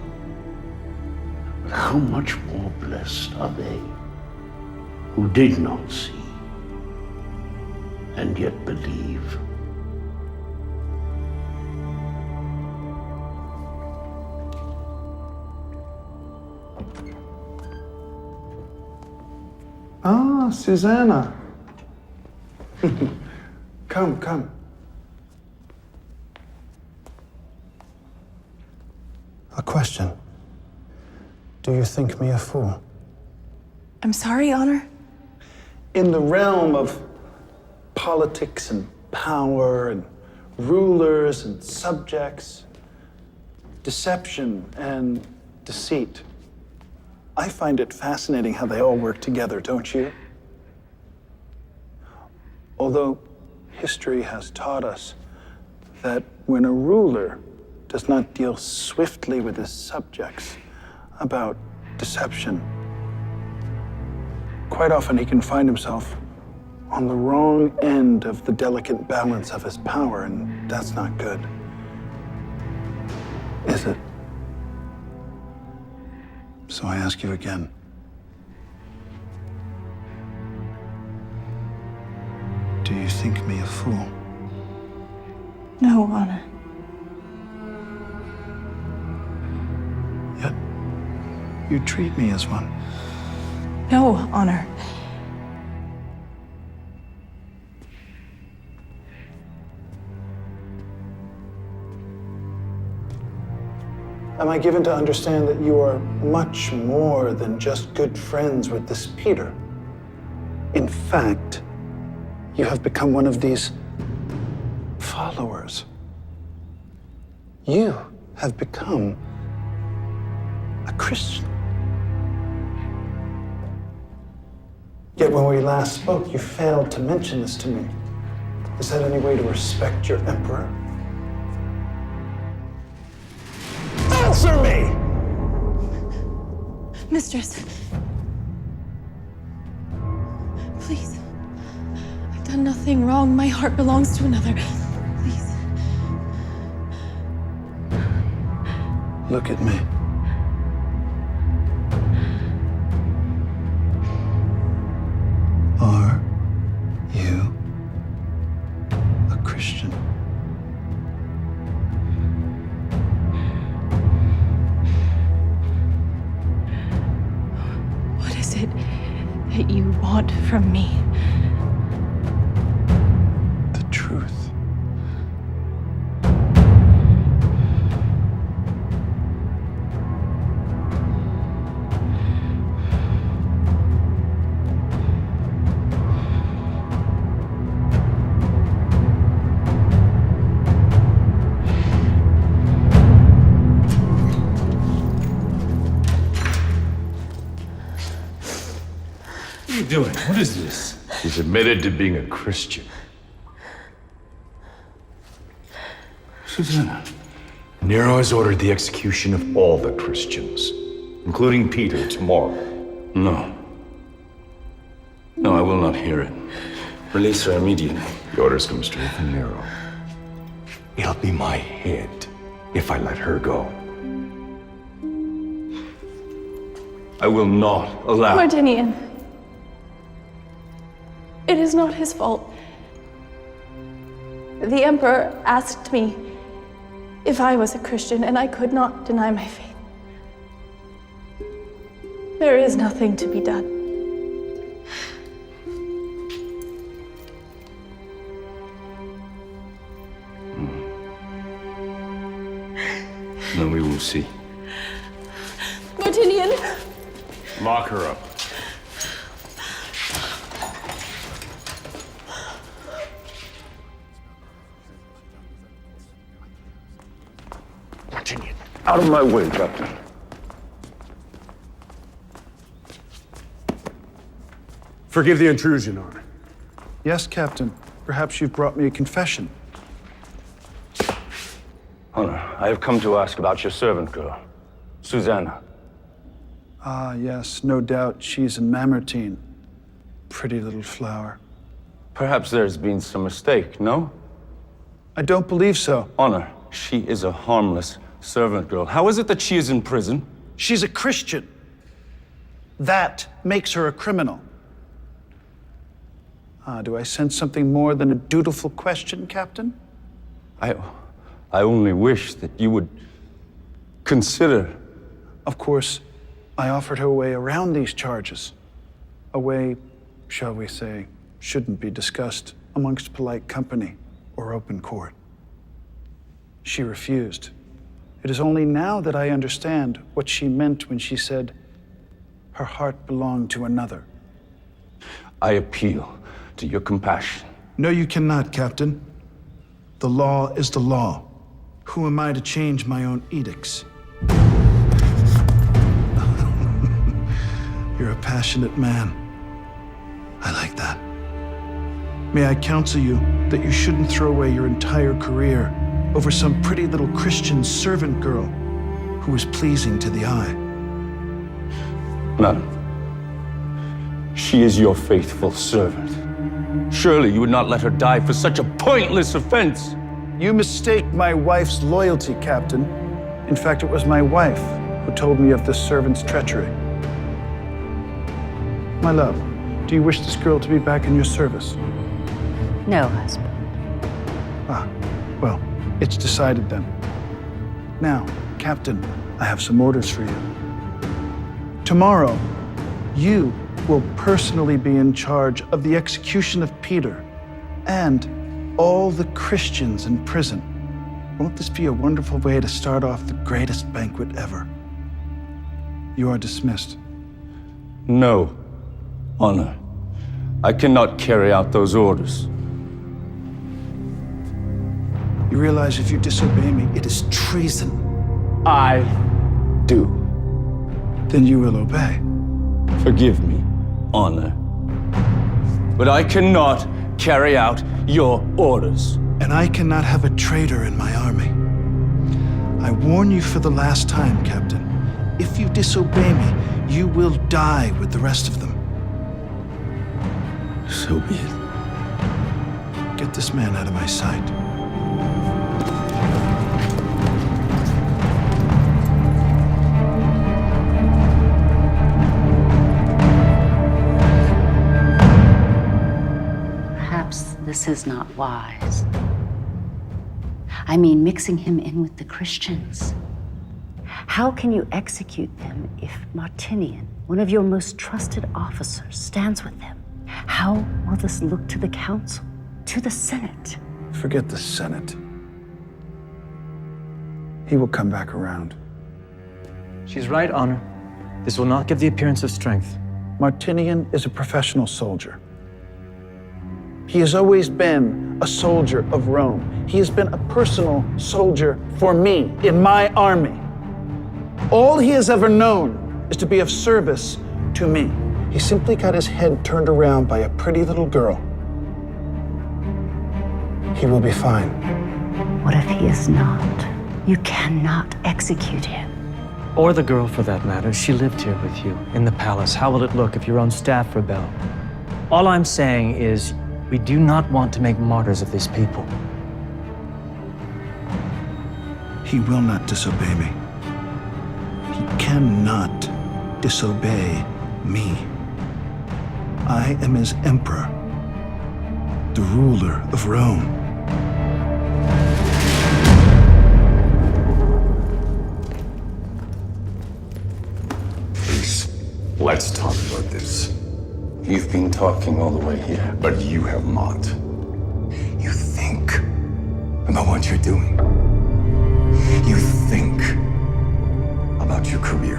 But how much more blessed are they who did not see and yet believe? Ah, Susanna. Come, come. A question. Do you think me a fool? I'm sorry, Honor. In the realm of politics and power and rulers and subjects, deception and deceit, I find it fascinating how they all work together, don't you? Although history has taught us that when a ruler does not deal swiftly with his subjects about deception, quite often he can find himself on the wrong end of the delicate balance of his power, and that's not good, is it? So I ask you again. Do you think me a fool? No, Honor. Yet, you treat me as one. No, Honor. Am I given to understand that you are much more than just good friends with this Peter? In fact, you have become one of these followers. You have become a Christian. Yet when we last spoke, you failed to mention this to me. Is that any way to respect your emperor? Answer me! Mistress. Please. I've done nothing wrong. My heart belongs to another. Please. Look at me. Are you a Christian? What is it that you want from me? The truth. What are you doing? What is this? He's admitted to being a Christian. Susanna. Nero has ordered the execution of all the Christians, including Peter, tomorrow. No. No, I will not hear it. Release her immediately. The orders come straight from Nero. It'll be my head if I let her go. I will not allow. Mardinian. It is not his fault. The Emperor asked me if I was a Christian, and I could not deny my faith. There is nothing to be done. Then we will see. Martinian! Lock her up. Martinian, out of my way, Captain. Forgive the intrusion, Honor. Yes, Captain. Perhaps you've brought me a confession. Honor, I have come to ask about your servant girl, Susanna. Ah, yes, no doubt she's in Mamertine. Pretty little flower. Perhaps there's been some mistake, no? I don't believe so. Honor, she is a harmless servant girl. How is it that she is in prison? She's a Christian. That makes her a criminal. Do I sense something more than a dutiful question, Captain? I only wish that you would consider. Of course, I offered her a way around these charges. A way, shall we say, shouldn't be discussed amongst polite company or open court. She refused. It is only now that I understand what she meant when she said her heart belonged to another. I appeal to your compassion. No, you cannot, Captain. The law is the law. Who am I to change my own edicts? You're a passionate man. I like that. May I counsel you that you shouldn't throw away your entire career over some pretty little Christian servant girl who is pleasing to the eye. Madam, she is your faithful servant. Surely you would not let her die for such a pointless offense. You mistake my wife's loyalty, Captain. In fact, it was my wife who told me of this servant's treachery. My love, do you wish this girl to be back in your service? No, husband. Ah, well, it's decided then. Now, Captain, I have some orders for you. Tomorrow, you will personally be in charge of the execution of Peter and all the Christians in prison. Won't this be a wonderful way to start off the greatest banquet ever? You are dismissed. No, Honor. I cannot carry out those orders. You realize if you disobey me, it is treason. I do. Then you will obey. Forgive me, Honor. But I cannot carry out your orders. And I cannot have a traitor in my army. I warn you for the last time, Captain. If you disobey me, you will die with the rest of them. So be it. Get this man out of my sight. Perhaps this is not wise. I mean, mixing him in with the Christians. How can you execute them if Martinian, one of your most trusted officers, stands with them? How will this look to the council, to the Senate? Forget the Senate. He will come back around. She's right, Honor. This will not give the appearance of strength. Martinian is a professional soldier. He has always been a soldier of Rome. He has been a personal soldier for me in my army. All he has ever known is to be of service to me. He simply got his head turned around by a pretty little girl. He will be fine. What if he is not? You cannot execute him. Or the girl, for that matter. She lived here with you, in the palace. How will it look if your own staff rebel? All I'm saying is, we do not want to make martyrs of these people. He will not disobey me. He cannot disobey me. I am his emperor, the ruler of Rome. Please, let's talk about this. You've been talking all the way here. But you have not. You think about what you're doing. You think about your career.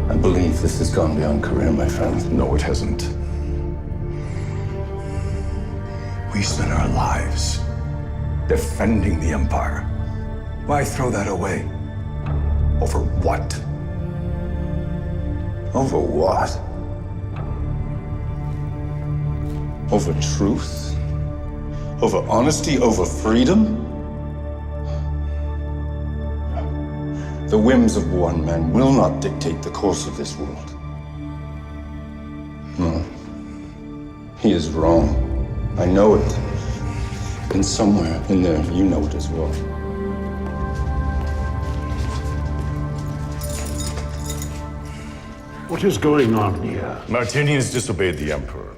I believe this has gone beyond career, my friend. No, it hasn't. We spent our lives defending the Empire. Why throw that away? Over what? Over what? Over truth? Over honesty? Over freedom? The whims of one man will not dictate the course of this world. No. He is wrong. I know it. And somewhere in there, you know it as well. What is going on here? Martinian's disobeyed the Emperor.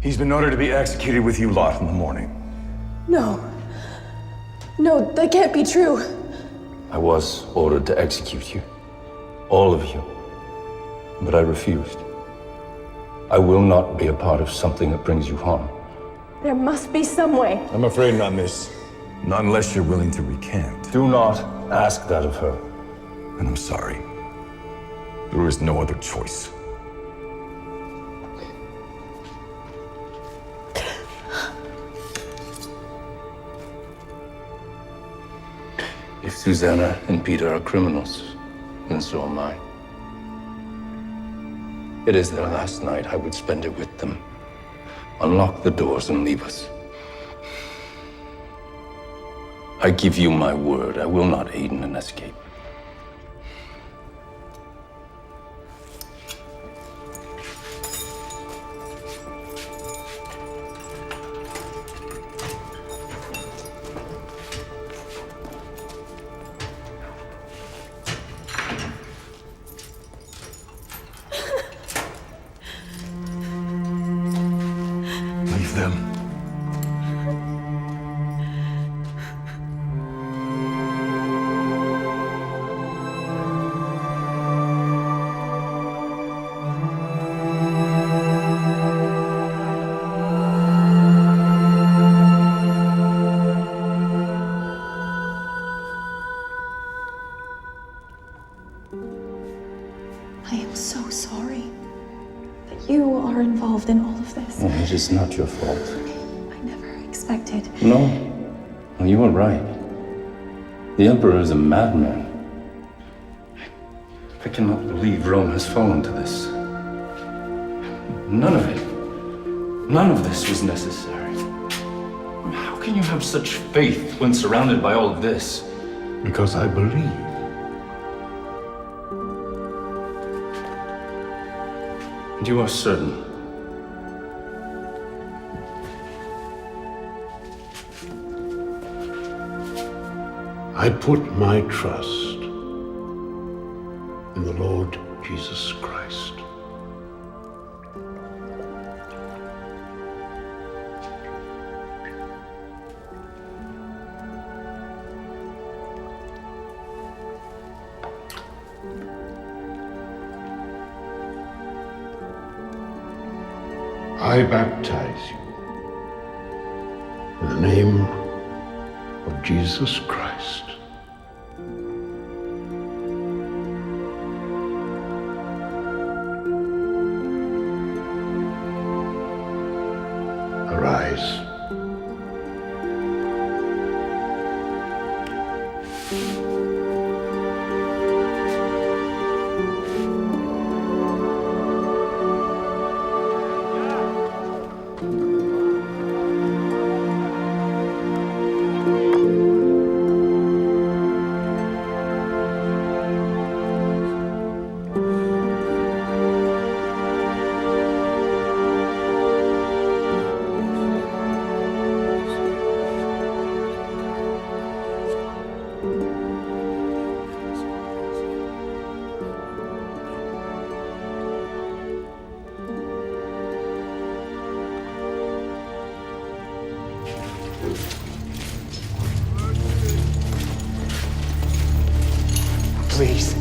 He's been ordered to be executed with you lot in the morning. No. No, that can't be true. I was ordered to execute you. All of you. But I refused. I will not be a part of something that brings you harm. There must be some way. I'm afraid not, miss. Not unless you're willing to recant. Do not ask that of her. And I'm sorry. There is no other choice. If Susanna and Peter are criminals, then so am I. It is their last night. I would spend it with them. Unlock the doors and leave us. I give you my word. I will not aid in an escape. Leave them. I am so sorry that you are involved in all of this. It is not your fault. I never expected. No. No, you are right. The Emperor is a madman. I cannot believe Rome has fallen to this. None of it. None of this was necessary. How can you have such faith when surrounded by all of this? Because I believe. And you are certain? I put my trust in the Lord Jesus Christ. I baptize you in the name of Jesus Christ. Arise. Please.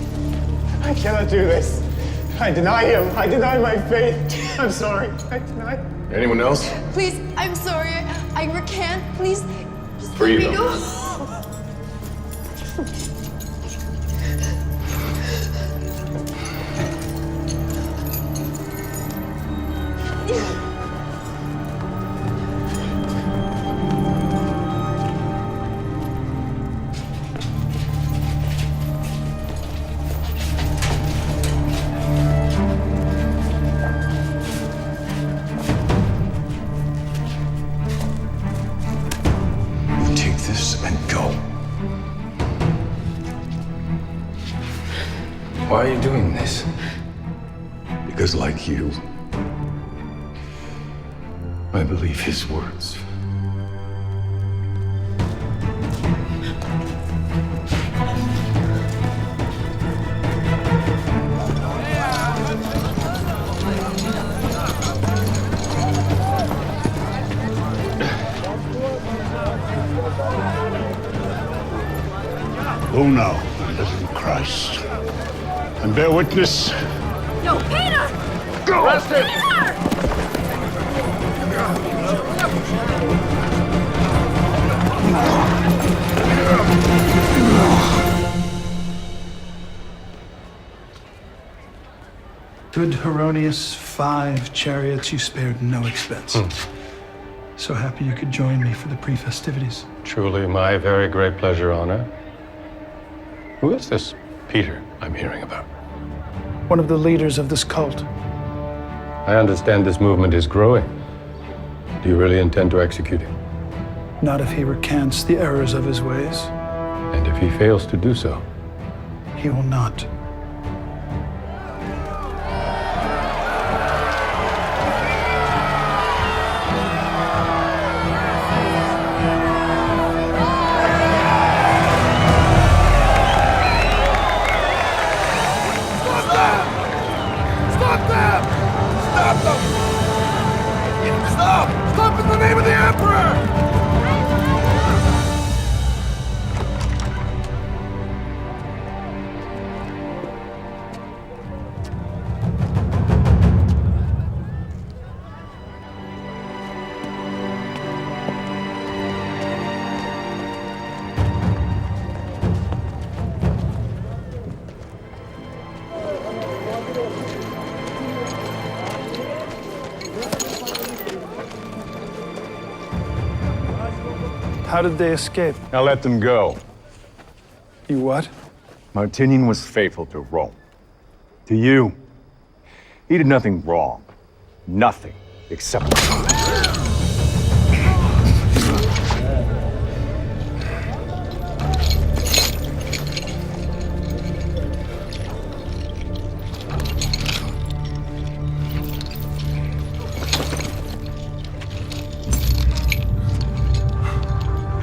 I cannot do this. I deny him. I deny my faith. I'm sorry. I deny. Anyone else? Please, I'm sorry. I recant. Please, just Free let me them. go. You take this and go. Why are you doing this? Because, like you, I believe his words. Go now, little Christ, and bear witness. No, Peter! Go! Arrest him! Good Heronius, 5 chariots you spared no expense. So happy you could join me for the pre-festivities. Truly my very great pleasure, honor. Who is this Peter I'm hearing about? One of the leaders of this cult. I understand this movement is growing. Do you really intend to execute him? Not if he recants the errors of his ways. And if he fails to do so? He will not. Stop them! Stop them! Stop! Stop in the name of the Emperor! How did they escape? Now let them go. You what? Martinian was faithful to Rome. To you. He did nothing wrong. Nothing except...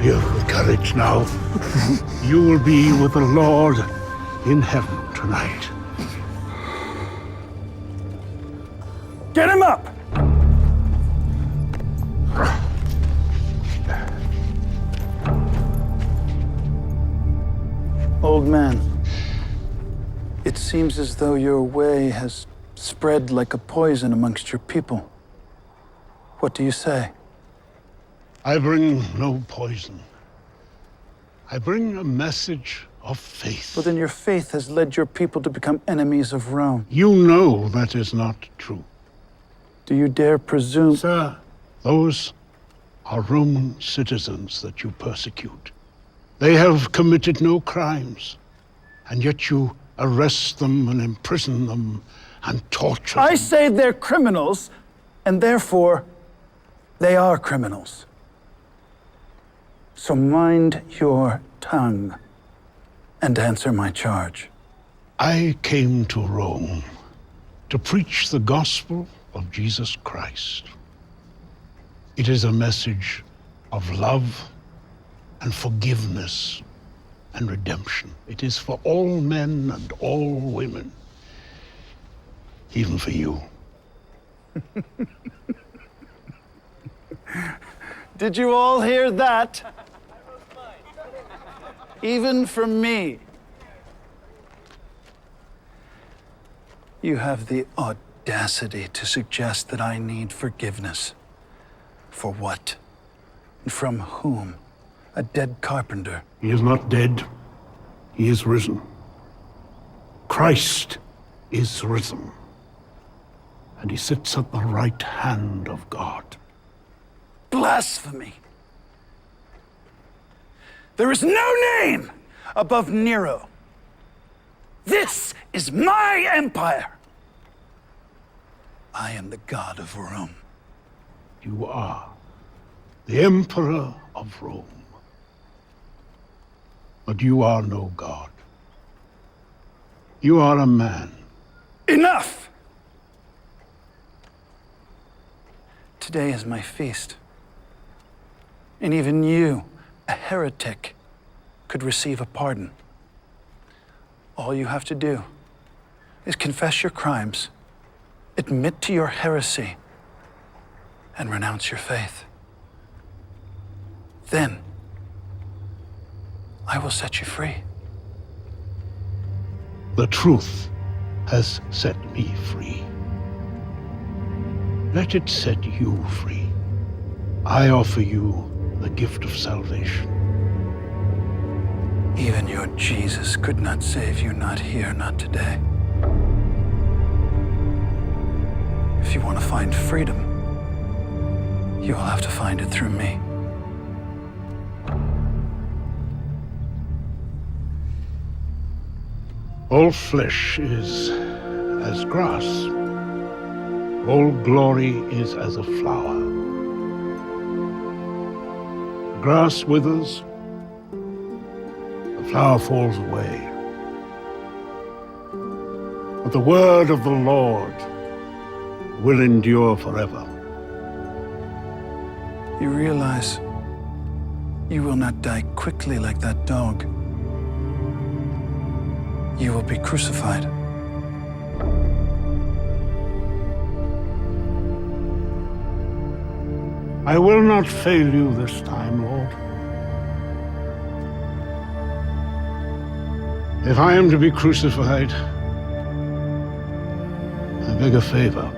You have courage now. You will be with the Lord in heaven tonight. Get him up! Old man, it seems as though your way has spread like a poison amongst your people. What do you say? I bring no poison. I bring a message of faith. Well, then your faith has led your people to become enemies of Rome. You know that is not true. Do you dare presume? Sir, those are Roman citizens that you persecute. They have committed no crimes, and yet you arrest them and imprison them and torture them. I say they're criminals, and therefore they are criminals. So mind your tongue and answer my charge. I came to Rome to preach the gospel of Jesus Christ. It is a message of love and forgiveness and redemption. It is for all men and all women, even for you. Did you all hear that? Even from me. You have the audacity to suggest that I need forgiveness. For what? And from whom? A dead carpenter. He is not dead. He is risen. Christ is risen. And he sits at the right hand of God. Blasphemy! There is no name above Nero. This is my empire. I am the god of Rome. You are the Emperor of Rome. But you are no god. You are a man. Enough! Today is my feast. And even you, a heretic, could receive a pardon. All you have to do is confess your crimes, admit to your heresy, and renounce your faith. Then, I will set you free. The truth has set me free. Let it set you free. I offer you the gift of salvation. Even your Jesus could not save you, not here, not today. If you want to find freedom, you will have to find it through me. All flesh is as grass. All glory is as a flower. The grass withers, the flower falls away. But the word of the Lord will endure forever. You realize you will not die quickly like that dog. You will be crucified. I will not fail you this time, Lord. If I am to be crucified, I beg a favor.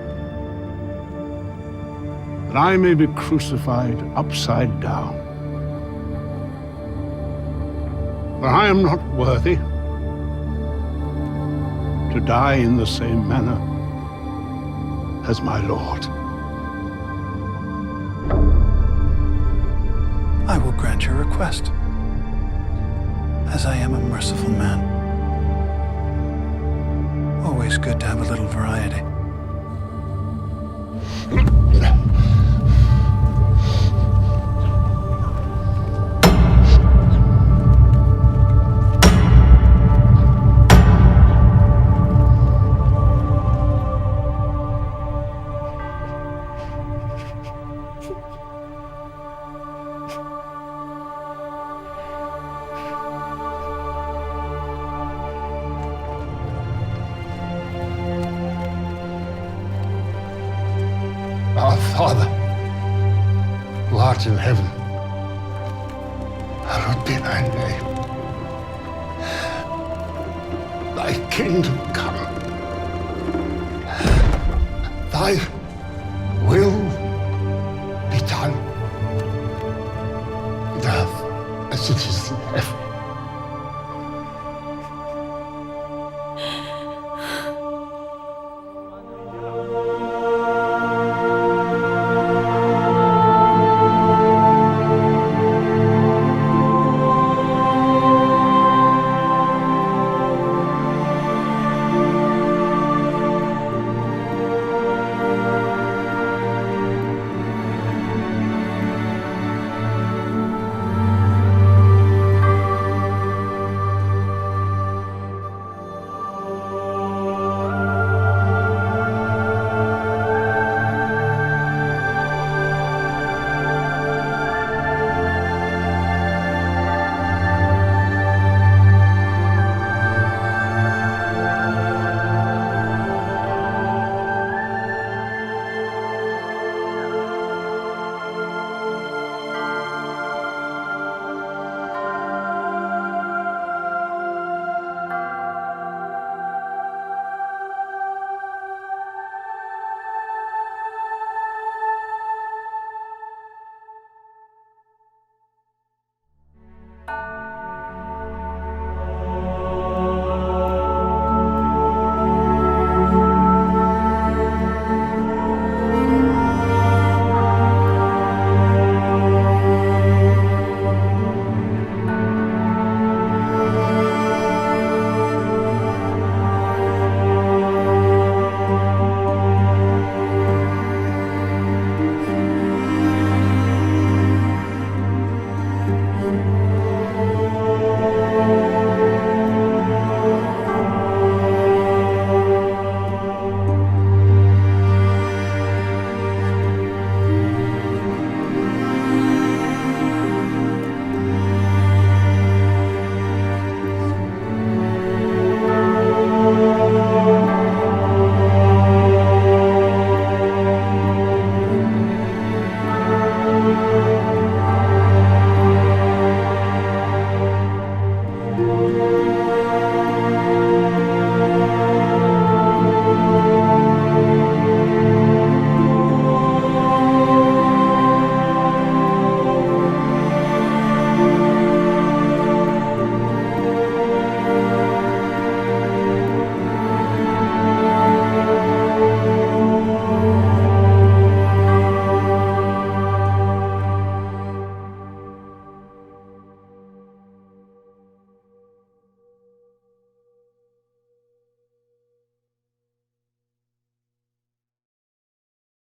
That I may be crucified upside down. For I am not worthy to die in the same manner as my Lord. I will grant your request, as I am a merciful man. Always good to have a little variety. Our Father, who art in heaven, hallowed be thy name. Thy kingdom come. Thy will be done, on earth as it is in heaven.